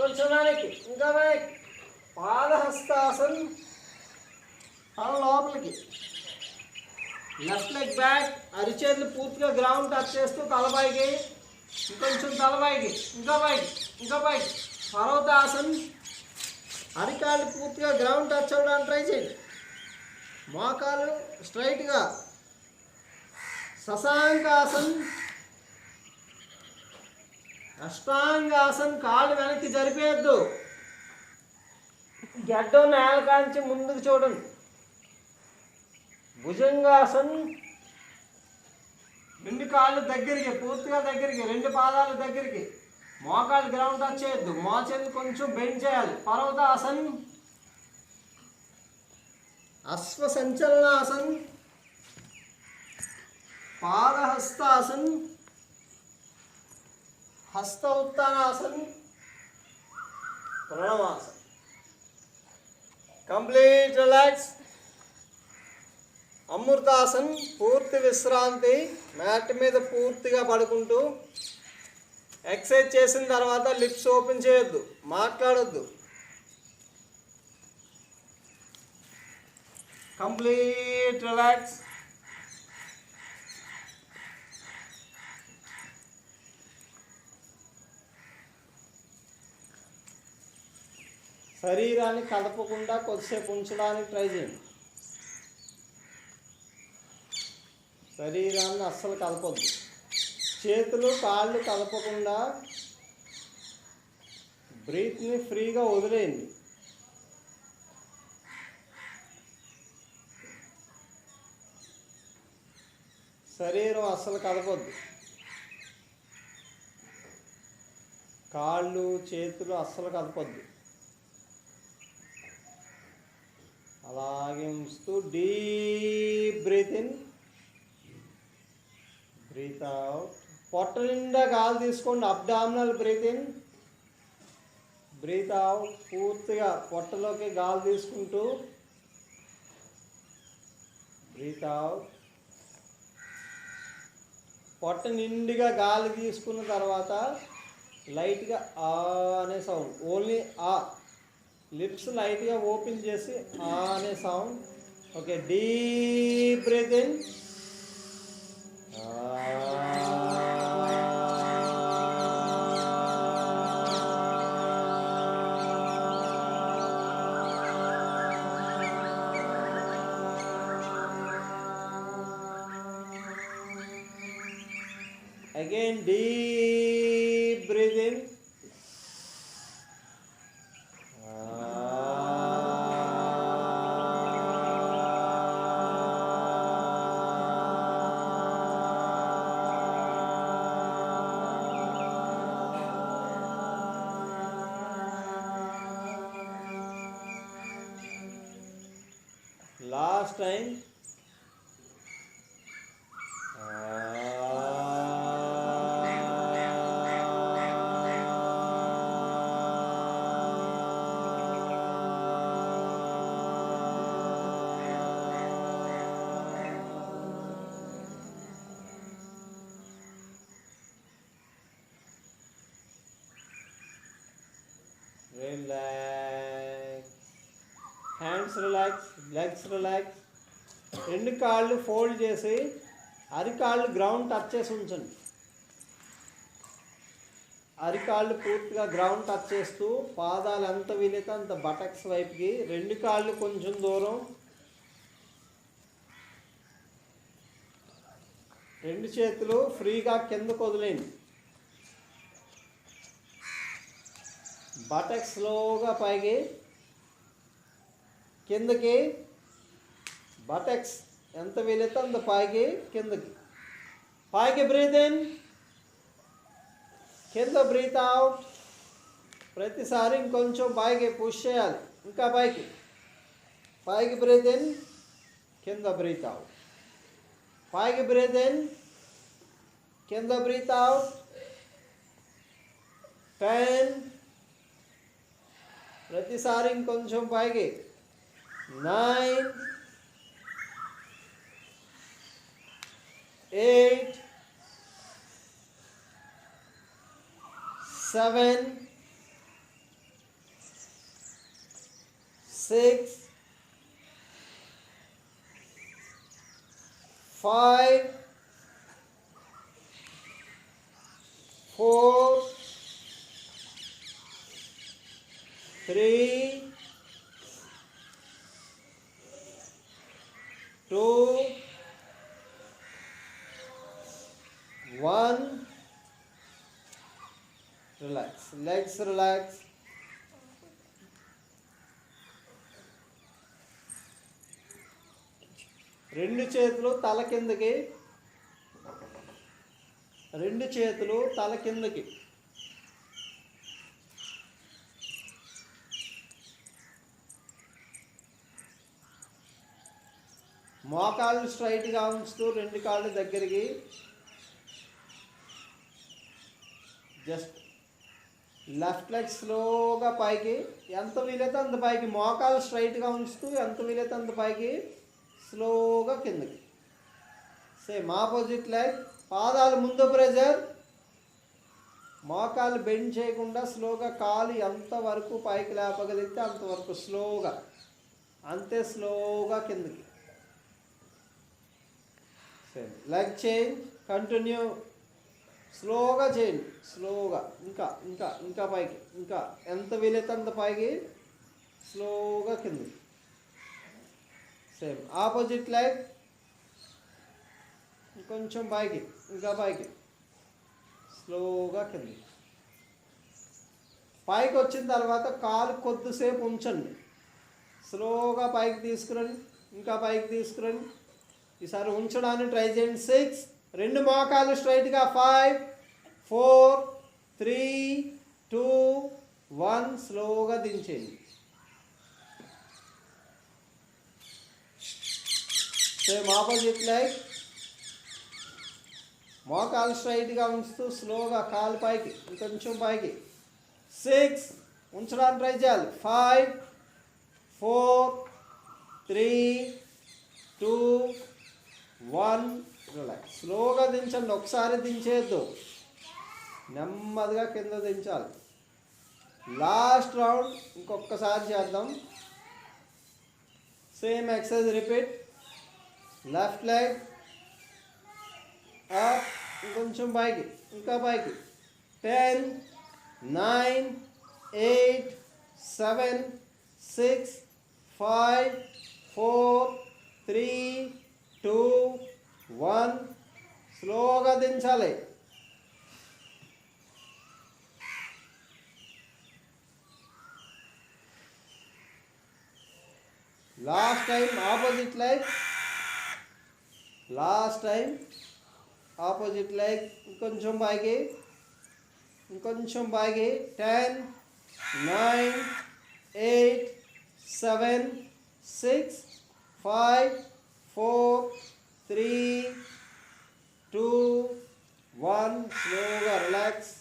కొంచెం వెనక్కి, ఇంకా వెనక్కి. పాదహస్తాసన్, తల లోపలికి. లెఫ్ట్ లెగ్ బ్యాక్, అరిచేతులు పూర్తిగా గ్రౌండ్ టచ్ చేస్తూ తలపైకి, ఇంకొంచెం తలపైకి, ఇంకా పైకి, ఇంకా పైకి. పర్వతాసన్. అరికాళ్ళు పూర్తిగా గ్రౌండ్ టచ్ అవ్వడానికి ట్రై చేయండి. మోకాలు స్ట్రైట్గా. శశాంకాసన్, అష్టాంగాసన్. కాళ్ళు వెనక్కి జరిపేయద్దు, గడ్డం నేల కాంచి ముందుకు చూడండి. భుజంగాసన్. రెండు కాళ్ళు దగ్గరికి, పూర్తిగా దగ్గరికి, రెండు పాదాలు దగ్గరికి. మోకాళ్ళు గ్రౌండ్ టచ్ చేయొద్దు, మోచేతులు కొంచెం బెండ్ చేయాలి. పర్వతాసన్. అశ్వ సంచలనాసన్, పాదహస్తాసన్, హస్త ఉత్తానాసన్, ప్రణవాసన్. Complete relax. అమృతాసన్, పూర్తి విశ్రాంతి. మ్యాట్ మీద పూర్తిగా పడుకుంటూ ఎక్సర్సైజ్ చేసిన తర్వాత లిప్స్ ఓపెన్ చేయొద్దు, మాట్లాడొద్దు. Complete relax. శరీరాన్ని కదపకుండా కొద్దిసేపు ఉంచడానికి ట్రై చేయండి. శరీరాన్ని అస్సలు కలపొద్దు. చేతులు కాళ్ళు కలపకుండా బ్రీత్ని ఫ్రీగా వదిలేయండి. శరీరం అస్సలు కదపొద్దు. కాళ్ళు చేతులు అస్సలు కదపొద్దు. అలాగే ఉంచుతూ deep breath in, breath out. పొట్ట నిండా గాలి తీసుకోండి. Abdominal breathe in, breath out. పూర్తిగా పొట్టలోకి గాలి తీసుకుంటూ బ్రీత్ అవుట్. పొట్ట నిండుగా గాలి తీసుకున్న తర్వాత లైట్గా ఆ అనే సౌండ్, ఓన్లీ ఆ. లిప్స్ లైట్గా ఓపెన్ చేసి ఆ అనే sound. Okay, deep breath in, again deep breathe in, last time. Relax. Hands relax, legs relax. రెండు కాళ్ళు ఫోల్డ్ చేసి అరికాళ్ళు గ్రౌండ్ టచ్ చేసి ఉంచండి. అరికాళ్ళు పూర్తిగా గ్రౌండ్ టచ్ చేస్తూ పాదాలు ఎంత వీలైతే అంత బటక్స్ వైపుకి, రెండు కాళ్ళు కొంచెం దూరం. రెండు చేతులు ఫ్రీగా కిందకు వదిలేయండి. బటక్స్ స్లోగా పైకి, కిందకి, బటెక్స్ ఎంత వీలైతే అంత పైకి కిందకి. పైకి బ్రీత్ ఇన్, కింద బ్రీత్ అవుట్. ప్రతిసారి ఇంకొంచెం పైకి పుష్ చేయాలి, ఇంకా పైకి. పైకి బ్రీత్ ఇన్, కింద బ్రీత్ అవుట్. పైకి బ్రీత్ ఇన్, కింద బ్రీత్ అవుట్. 10. ప్రతిసారి ఇంకొంచెం పైకి. 9, 8, 7, 6, 5, 4, 3, 2, 1. Relax. Legs relax. రెండు చేతులు తల కిందకి, రెండు చేతులు తల కిందకి. మోకాళ్ళు స్ట్రైట్గా ఉంచుతూ రెండు కాళ్ళు దగ్గరికి. జస్ట్ లెఫ్ట్ లెగ్ స్లోగా పైకి, ఎంత వీలైతే అంత పైకి. మోకాలు స్ట్రైట్గా ఉంచుతూ ఎంత వీలైతే అంత పైకి, స్లోగా కిందకి. Same opposite leg. పాదాలు ముందు ప్రెజర్, మోకాలు బెండ్ చేయకుండా స్లోగా కాలు ఎంతవరకు పైకి లేపగలిగితే అంతవరకు స్లోగా, అంతే స్లోగా కిందకి. Same leg change, continue. స్లోగా చేయండి, స్లోగా. ఇంకా ఇంకా ఇంకా పైకి, ఇంకా ఎంత వీలైతే అంత పైకి, స్లోగా కిందకి. సేమ్ ఆపోజిట్ లెగ్, కొంచెం పైకి, ఇంకా పైకి, స్లోగా కిందకి. పైకి వచ్చిన తర్వాత కాలు కొద్దిసేపు ఉంచండి, స్లోగా పైకి తీసుకురండి, ఇంకా పైకి తీసుకురండి. ఈసారి ఉంచడానికి ట్రై చేయండి. 6, రెండు మోకాలు స్ట్రైట్గా. 5, 4, 3, 2, 1. స్లోగా దించేయండి. సేమ్ ఆపోజిట్ లెగ్, మోకాలు స్ట్రైట్గా ఉంచుతూ స్లోగా కాలు పైకి, ఇంకొంచెం పైకి. 6, ఉంచడానికి ట్రై చేయాలి. 5, 4, 3, 2, 1. రిలాక్స్. స్లోగా దించండి, ఒకసారి దించేద్దు, నెమ్మదిగా కింద దించాలి. లాస్ట్ రౌండ్ ఇంకొకసారి చేద్దాం. Same exercise repeat. Left leg up, ఇంకొంచెం పైకి, ఇంకా పైకి. 10, 9, 8, 7, 6, 5, 4, 3, 2, 1. స్లోగా దించాలి. Last time opposite leg, last time opposite leg. ఇంకొంచెం పైకి, ఇంకొంచెం పైకి. 10, 9, 8, 7, 6, 5, 4, 3, 2, 1. స్లోగా రిలాక్స్,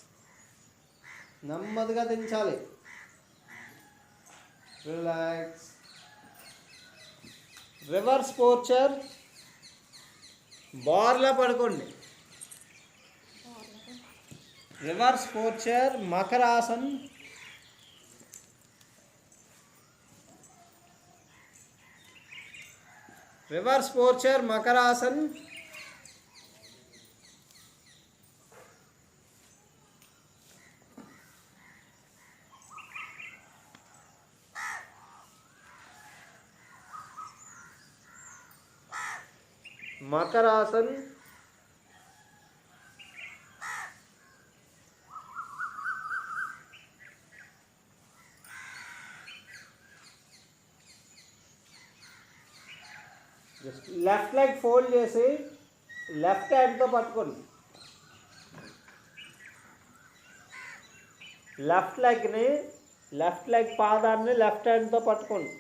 నెమ్మదిగా దించాలి. రిలాక్స్. రివర్స్ పోర్చర్, బార్లా పడుకోండి. Reverse posture, Makarasan. Reverse posture, Makarasan. Makarasan. Just left leg fold చేసి లెఫ్ట్ హ్యాండ్తో పట్టుకోండి. లెఫ్ట్ లెగ్ పాదాన్ని లెఫ్ట్ హ్యాండ్తో పట్టుకోండి.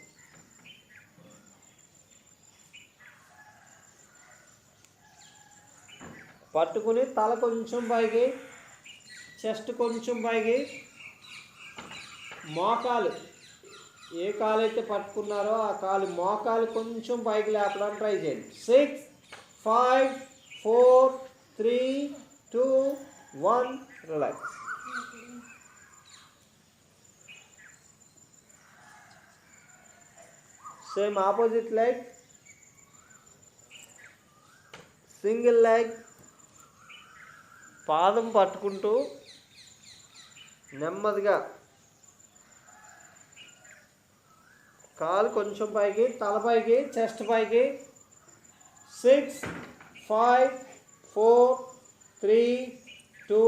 పట్టుకుని తల కొంచెం పైకి, చెస్ట్ కొంచెం పైకి, మోకాలు ఏ కాలు అయితే పట్టుకున్నారో ఆ కాలు మోకాలు కొంచెం పైకి లేపడానికి ట్రై చేయండి. 6 5 4 3 2 1 relax. Same opposite leg, single leg పాదం పట్టుకుంటూ నెమ్మదిగా కాలు కొంచెం పైకి, తల పైకి, చెస్ట్ పైకి. 6 5 4 3 2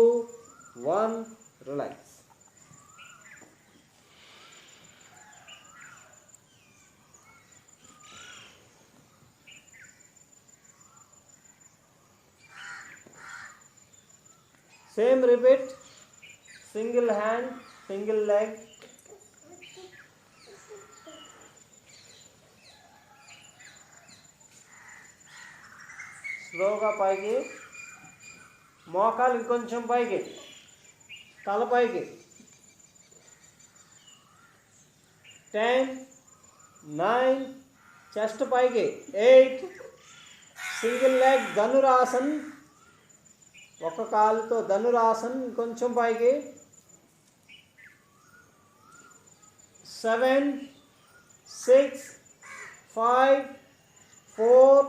1 relax. Same repeat, single hand, single leg. స్లోగా పైకి, మోకాలు ఇంకొంచెం పైకి, తల పైకి. 10 9 చెస్ట్ పైకి. 8 సింగిల్ లెగ్ ధనురాసన్, ఒక కాలుతో ధనురాసన్ కొంచెం పైకి. 7 6 5 4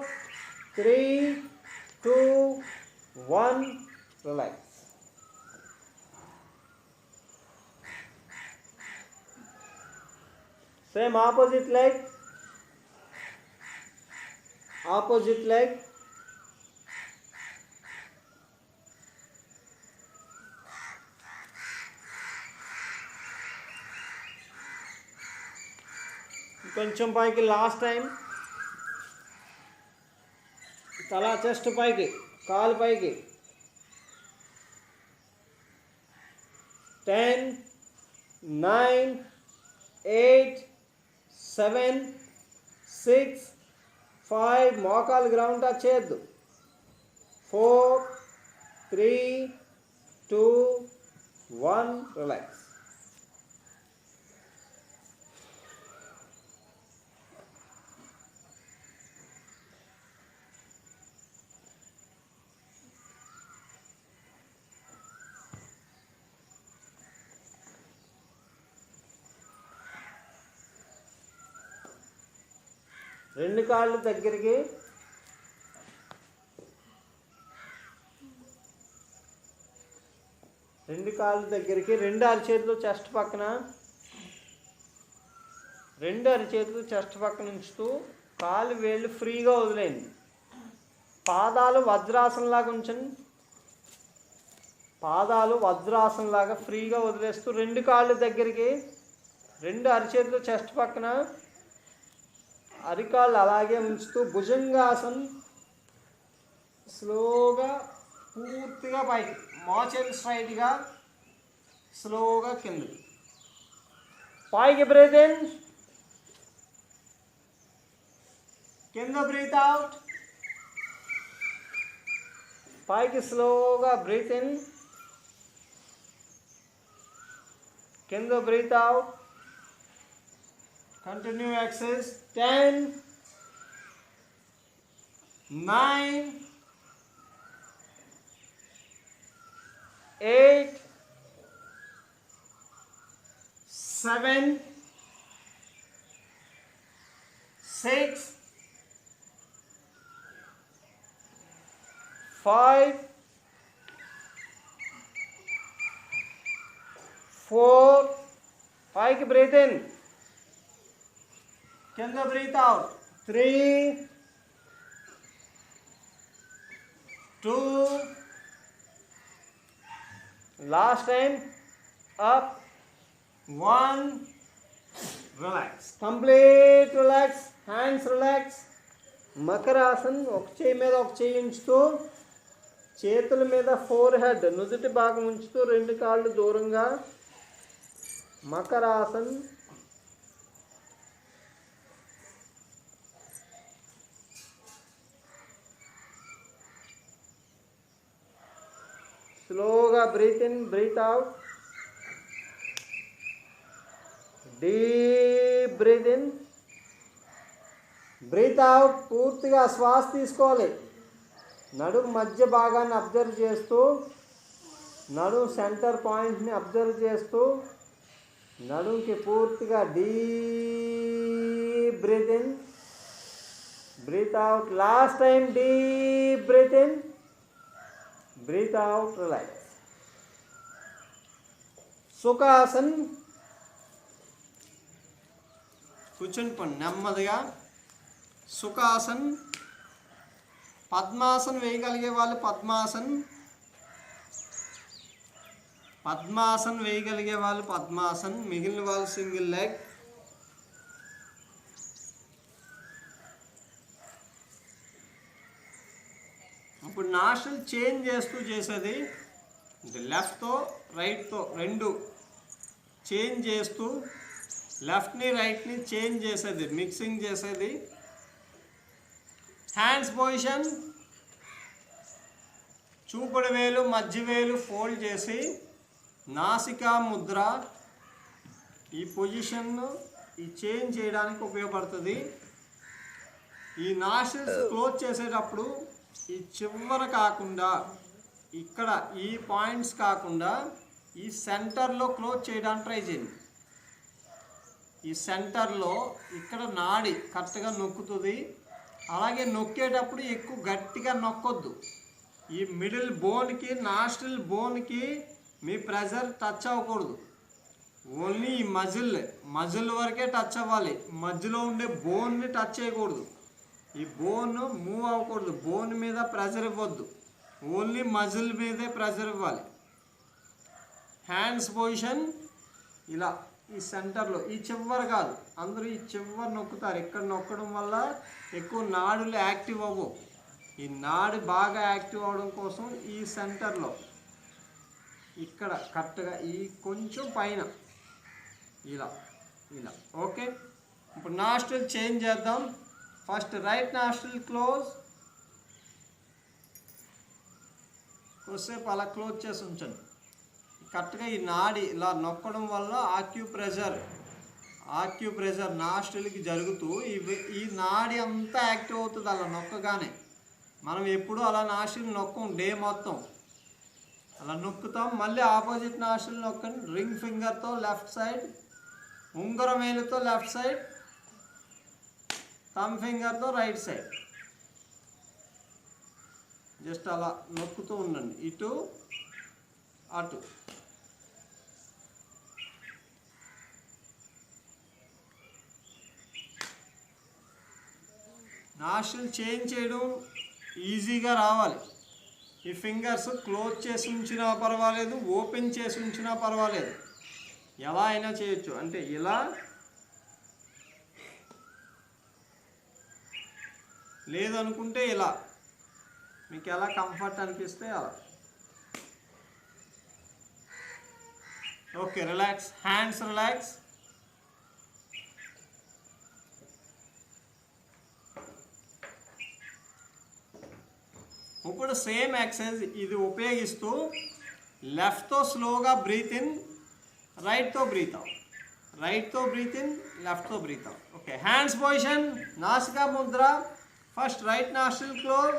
3 2 1 రిలాక్స్. సేమ్ ఆపోజిట్ లెగ్, కొంచెం పైకి. లాస్ట్ టైం తల చెస్ట్ పైకి, కాలు పైకి. 10 9 8 7 6 5 మోకాలు గ్రౌండ్ టచ్ చేయొద్దు. 4 3 2 1 రిలాక్స్. రెండు కాళ్ళు దగ్గరికి, రెండు అరిచేతులు చెస్ట్ పక్కన, ఉంచుతూ కాలు వేళ్ళు ఫ్రీగా వదిలేయండి. పాదాలు వజ్రాసనలాగా ఉంచండి. ఫ్రీగా వదిలేస్తూ రెండు కాళ్ళు దగ్గరికి, రెండు అరిచేతులు చెస్ట్ పక్కన, అరికాళ్ళు అలాగే ఉంచుతూ భుజంగాసన్. స్లోగా పూర్తిగా పైకి, మోచేతి స్ట్రైట్గా, స్లోగా కిందకి. పైకి బ్రీత్ ఇన్, కింద బ్రీత్ అవుట్. పైకి స్లోగా బ్రీత్ ఇన్, కింద breathe out. Continue exercise. 10 9 8 7 6 5 4 5 breathe in, కింద breathe out. 3 2 last time up 1 relax. Complete relax. Hands relax, Makarasan ఒక చేయి మీద ఒక చేయి ఉంచుతూ చేతుల మీద ఫోర్ హెడ్ నుదుటి భాగం ఉంచుతూ రెండు కాళ్ళు దూరంగా మకరాసన్. స్లోగా breath in, breath out. Deep breath in, breath out. పూర్తిగా శ్వాస తీసుకోవాలి. నడుము మధ్య భాగాన్ని అబ్జర్వ్ చేస్తూ, నడుము సెంటర్ పాయింట్ని అబ్జర్వ్ చేస్తూ నడుముకి పూర్తిగా deep breath in, breath out. Last time deep breath in, breath out. Relax. Sukhasan. కూర్చొని పండి నెమ్మదిగా. సుఖాసన్. పద్మాసన్ వేయగలిగే వాళ్ళు పద్మాసన్, పద్మాసన్ వేయగలిగే వాళ్ళు పద్మాసన్, మిగిలిన వాళ్ళు సింగిల్ లెగ్. ఇప్పుడు నాస్ట్రిల్ చేంజ్ చేస్తూ చేసేది అంటే లెఫ్ట్తో రైట్తో రెండు చేంజ్ చేస్తూ లెఫ్ట్ని రైట్ని చేంజ్ చేసేది, మిక్సింగ్ చేసేది. Hands position. చూపుడు వేలు మధ్య వేలు ఫోల్డ్ చేసి నాసికా ముద్ర. ఈ పొజిషన్ ఈ చేంజ్ చేయడానికి ఉపయోగపడుతుంది. ఈ నాస్ట్రిల్స్ క్లోజ్ చేసేటప్పుడు ఈ చివర కాకుండా ఇక్కడ ఈ పాయింట్స్ కాకుండా ఈ సెంటర్లో క్లోజ్ చేయడానికి ట్రై చేయండి. ఈ సెంటర్లో ఇక్కడ నాడి కరెక్ట్గా నొక్కుతుంది. అలాగే నొక్కేటప్పుడు ఎక్కువ గట్టిగా నొక్కొద్దు. ఈ మిడిల్ బోన్కి నాస్ట్రిల్ బోన్కి మీ ప్రెజర్ టచ్ అవ్వకూడదు. ఓన్లీ ఈ మజిల్ వరకే టచ్ అవ్వాలి. మధ్యలో ఉండే బోన్ని టచ్ చేయకూడదు. ఈ బోన్ మూవ్ అవ్వకూడదు. బోన్ మీద ప్రెజర్ ఇవ్వద్దు. ఓన్లీ మజిల్ మీదే ప్రెజర్ ఇవ్వాలి. హ్యాండ్స్ పొజిషన్ ఇలా ఈ సెంటర్లో, ఈ చివరి కాదు. అందరూ ఈ చివరి నొక్కుతారు. ఇక్కడ నొక్కడం వల్ల ఎక్కువ నాడులు యాక్టివ్ అవ్వవు. ఈ నాడు బాగా యాక్టివ్ అవ్వడం కోసం ఈ సెంటర్లో ఇక్కడ కరెక్ట్గా ఈ కొంచెం పైన ఇలా ఇలా. ఓకే, ఇప్పుడు నాస్ట్రిల్ చేంజ్ చేద్దాం. First right nostril close. కొద్దిసేపు అలా క్లోజ్ చేసి ఉంచండి. కరెక్ట్గా ఈ నాడి ఇలా నొక్కడం వల్ల ఆక్యుప్రెషర్ నాస్ట్రిల్కి జరుగుతూ ఈ నాడి అంతా యాక్టివ్ అవుతుంది అలా నొక్కగానే. మనం ఎప్పుడు అలా నాస్ట్రిల్ నొక్కం, డే మొత్తం అలా నొక్కుతాం. మళ్ళీ ఆపోజిట్ నాస్ట్రిల్ నొక్కండి. రింగ్ ఫింగర్తో లెఫ్ట్ సైడ్, ఉంగరం వేలుతో లెఫ్ట్ సైడ్, థమ్ ఫింగర్తో రైట్ సైడ్. జస్ట్ అలా నొక్కుతూ ఉండండి, ఇటు అటు. నాస్ట్రిల్ చేంజ్ చేయడం ఈజీగా రావాలి. ఈ ఫింగర్స్ క్లోజ్ చేసి ఉంచినా పర్వాలేదు, ఓపెన్ చేసి ఉంచినా పర్వాలేదు, ఎలా అయినా చేయొచ్చు. అంటే ఇలా, లేదనుకుంటే ఇలా, మీకు ఎలా కంఫర్ట్ అనిపిస్తే అలా. Okay, relax. Hands relax. ఇప్పుడు సేమ్ ఎక్సర్సైజ్ ఇది ఉపయోగిస్తూ లెఫ్ట్తో స్లోగా బ్రీత్ ఇన్, రైట్తో బ్రీత్ అవుట్, రైట్తో బ్రీత్ ఇన్, లెఫ్ట్తో breathe out. Okay, hands position, నాసికా ముద్ర. ఫస్ట్ రైట్ నాస్ట్రిల్ క్లోజ్,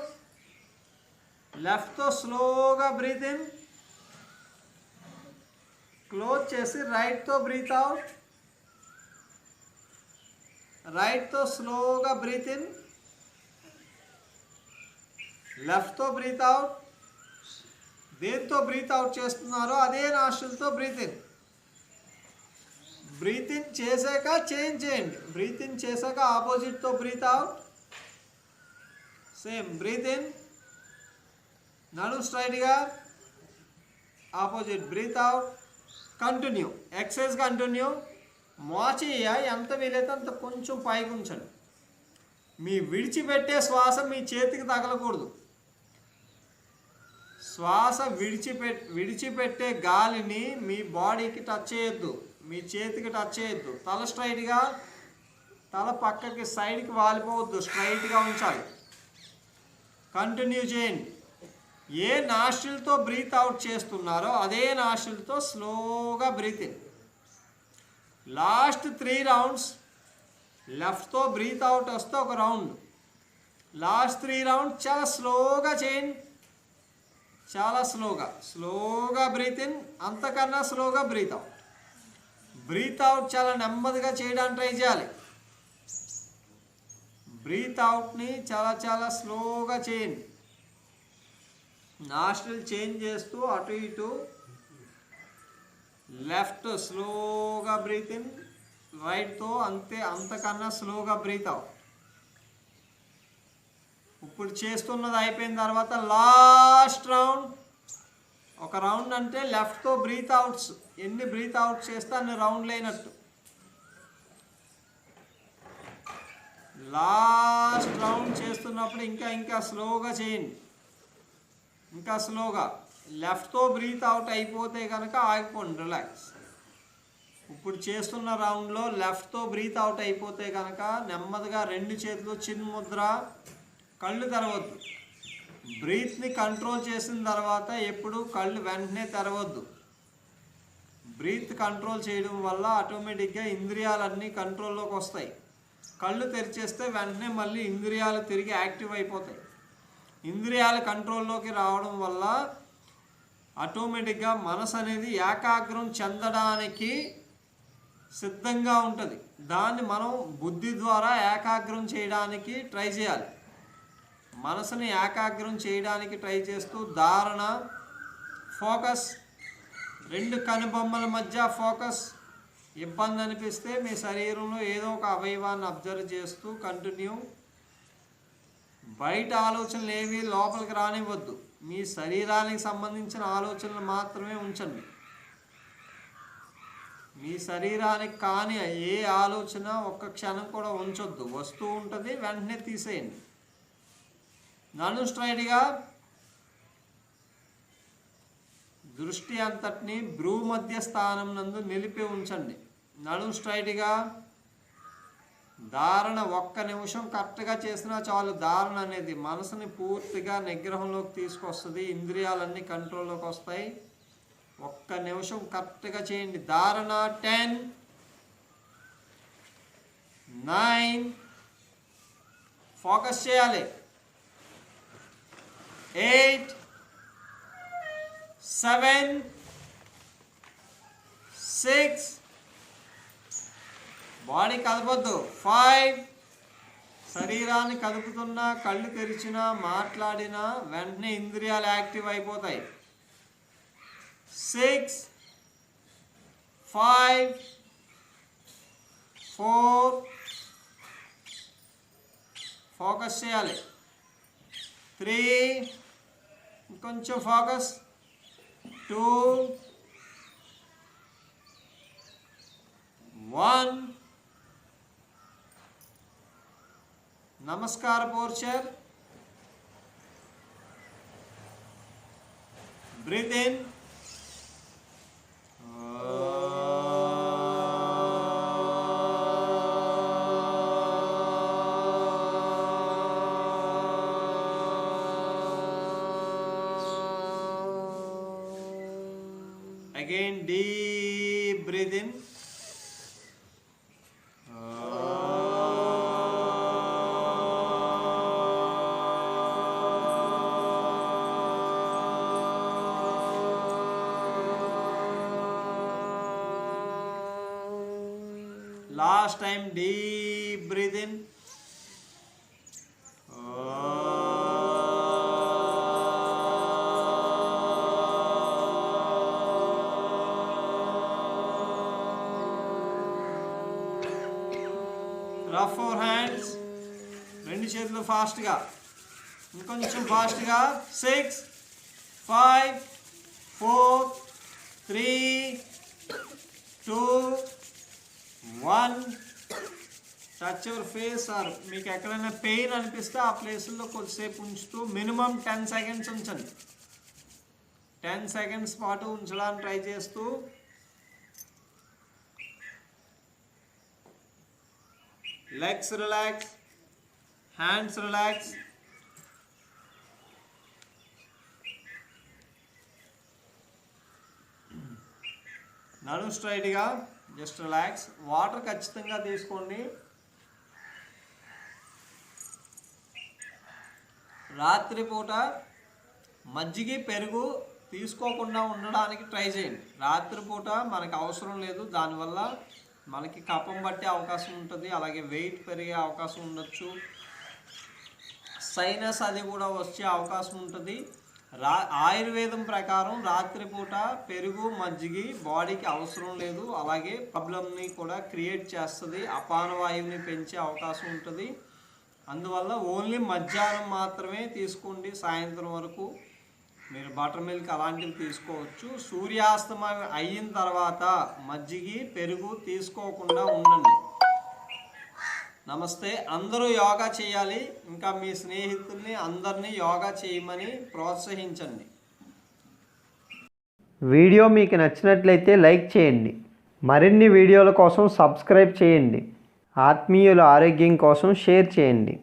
లెఫ్ట్తో స్లోగా బ్రీత్ ఇన్, క్లోజ్ చేసి రైట్తో బ్రీత్ అవుట్, రైట్తో స్లోగా బ్రీత్ ఇన్, లెఫ్ట్తో బ్రీత్ అవుట్. దేంతో బ్రీత్ అవుట్ చేస్తున్నారో అదే నాస్ట్రిల్తో బ్రీత్ ఇన్. బ్రీత్ ఇన్ చేశాక చేంజ్ చేయండి. బ్రీత్ ఇన్ చేశాక ఆపోజిట్తో breathe out. Same breathe in, నడు స్ట్రైట్గా, opposite breathe out. Continue, exercise continue. మోచేయ ఎంత వీలైతే అంత కొంచెం పైకి ఉంచండి. మీ విడిచిపెట్టే శ్వాస మీ చేతికి తగలకూడదు. శ్వాస విడిచిపెట్టే గాలిని మీ బాడీకి టచ్ చేయొద్దు, మీ చేతికి టచ్ చేయొద్దు. తల స్ట్రైట్గా, తల పక్కకి సైడ్కి వాలిపోవద్దు, స్ట్రైట్గా ఉంచాలి. కంటిన్యూ చేయండి. ఏ నాస్ట్రిల్తో బ్రీత్ అవుట్ చేస్తున్నారో అదే నాస్ట్రిల్తో స్లోగా బ్రీత్ ఇన్. లాస్ట్ 3 రౌండ్స్ లెఫ్ట్తో బ్రీత్ అవుట్ వస్తే ఒక రౌండ్, లాస్ట్ 3 రౌండ్స్ చాలా స్లోగా చేయండి. చాలా స్లోగా బ్రీత్ ఇన్, అంతకన్నా స్లోగా బ్రీత్ అవుట్. బ్రీత్ అవుట్ చాలా నెమ్మదిగా చేయడానికి ట్రై చేయాలి. బ్రీత్ అవుట్ని చాలా స్లోగా చేయండి. నాస్ట్రిల్ చేంజ్ చేస్తూ అటు ఇటు, లెఫ్ట్ స్లోగా బ్రీత్ ఇన్, రైట్తో అంతకన్నా స్లోగా బ్రీత్ అవుట్. ఇప్పుడు చేస్తున్నది అయిపోయిన తర్వాత లాస్ట్ రౌండ్. ఒక రౌండ్ అంటే లెఫ్ట్తో బ్రీత్ అవుట్స్ ఎన్ని బ్రీత్ అవుట్ చేస్తే అన్ని రౌండ్లు అయినట్టు. లాస్ట్ రౌండ్ చేస్తున్నప్పుడు ఇంకా స్లోగా చేయండి, ఇంకా స్లోగా. లెఫ్ట్తో బ్రీత్ అవుట్ అయిపోతే కనుక ఆగిపోండి, రిలాక్స్. ఇప్పుడు చేస్తున్న రౌండ్లో లెఫ్ట్తో బ్రీత్ అవుట్ అయిపోతే కనుక నెమ్మదిగా 2 చేతులు చిన్న ముద్ర, కళ్ళు తెరవద్దు. బ్రీత్ని కంట్రోల్ చేసిన తర్వాత ఎప్పుడు కళ్ళు వెంటనే తెరవద్దు. బ్రీత్ కంట్రోల్ చేయడం వల్ల ఆటోమేటిక్గా ఇంద్రియాలన్నీ కంట్రోల్లోకి వస్తాయి. కళ్ళు తెరిచేస్తే వెంటనే మళ్ళీ ఇంద్రియాలు తిరిగి యాక్టివ్ అయిపోతాయి. ఇంద్రియాల కంట్రోల్లోకి రావడం వల్ల ఆటోమేటిక్గా మనసు అనేది ఏకాగ్రం చెందడానికి సిద్ధంగా ఉంటుంది. దాన్ని మనం బుద్ధి ద్వారా ఏకాగ్రం చేయడానికి ట్రై చేయాలి. మనసుని ఏకాగ్రం చేయడానికి ట్రై చేస్తూ ధారణ, ఫోకస్, 2 కనుబొమ్మల మధ్య ఫోకస్. ఇబ్బంది అనిపిస్తే మీ శరీరంలో ఏదో ఒక అవయవాన్ని అబ్జర్వ్ చేస్తూ కంటిన్యూ. బయట ఆలోచనలు ఏవి లోపలికి రానివ్వద్దు. మీ శరీరానికి సంబంధించిన ఆలోచనలు మాత్రమే ఉంచండి. మీ శరీరానికి కానీ ఏ ఆలోచన ఒక్క క్షణం కూడా ఉంచొద్దు. వస్తూ ఉంటుంది, వెంటనే తీసేయండి. నన్ను స్ట్రైట్గా దృష్టి అంతటిని భ్రూ మధ్య స్థానం నందు నిలిపి ఉంచండి. నడుము స్ట్రైట్గా. ధారణ 1 నిమిషం కరెక్ట్గా చేసినా చాలు. ధారణ అనేది మనసుని పూర్తిగా నిగ్రహంలోకి తీసుకొస్తుంది, ఇంద్రియాలన్నీ కంట్రోల్లోకి వస్తాయి. 1 నిమిషం కరెక్ట్గా చేయండి. ధారణ 10, 9, ఫోకస్ చేయాలి. 8, 7, 6, బాడీ కదపొద్దు. 5, శరీరాన్ని కదుపుతున్నా, కళ్ళు తెరిచినా, మాట్లాడినా వెంటనే ఇంద్రియాలు యాక్టివ్ అయిపోతాయి. 6, 5, 4, ఫోకస్ చేయాలి. 3, ఇంకొంచెం focus. 2, 1. Namaskar posture. Breathe in. Again, deep breathe in. Last time, deep breathe in. Rub 4 hands. 2 చేతులు ఫాస్ట్గా, ఇంకొంచెం ఫాస్ట్గా. 6, 5, 4, 3, 2, 1. టచ్ యువర్ ఫేస్ ఆర్ మీకు ఎక్కడైనా పెయిన్ అనిపిస్తే ఆ ప్లేస్లో కొద్దిసేపు ఉంచుతూ మినిమం 10 సెకండ్స్ ఉంచండి. 10 సెకండ్స్ పాటు ఉంచడానికి ట్రై చేస్తూ లెగ్స్ రిలాక్స్, హ్యాండ్స్ రిలాక్స్. నడుము స్ట్రైట్గా జస్ట్ రిలాక్స్. వాటర్ ఖచ్చితంగా తీసుకోండి. రాత్రిపూట మజ్జిగ పెరుగు తీసుకోకుండా ఉండడానికి ట్రై చేయండి. రాత్రిపూట మనకు అవసరం లేదు, దానివల్ల మనకి కఫం పట్టే అవకాశం ఉంటుంది, అలాగే వెయిట్ పెరిగే అవకాశం ఉండొచ్చు, సైనస్ అది కూడా వచ్చే అవకాశం ఉంటుంది. ఆయుర్వేదం ప్రకారం రాత్రిపూట పెరుగు మజ్జిగ బాడీకి అవసరం లేదు, అలాగే ప్రాబ్లమ్ని కూడా క్రియేట్ చేస్తుంది, అపాన వాయువుని పెంచే అవకాశం ఉంటుంది. అందువల్ల ఓన్లీ మధ్యాహ్నం మాత్రమే తీసుకోండి. సాయంత్రం వరకు మీరు బటర్ మిల్క్ అలాంటివి తీసుకోవచ్చు. సూర్యాస్తమయం అయిన తర్వాత మజ్జిగ పెరుగు తీసుకోకుండా ఉండండి. నమస్తే. అందరూ యోగా చేయాలి. ఇంకా మీ స్నేహితుల్ని అందరినీ యోగా చేయమని ప్రోత్సహించండి. వీడియో మీకు నచ్చినట్లయితే లైక్ చేయండి. మరిన్ని వీడియోల కోసం సబ్స్క్రైబ్ చేయండి. ఆత్మీయుల ఆరోగ్యం కోసం షేర్ చేయండి.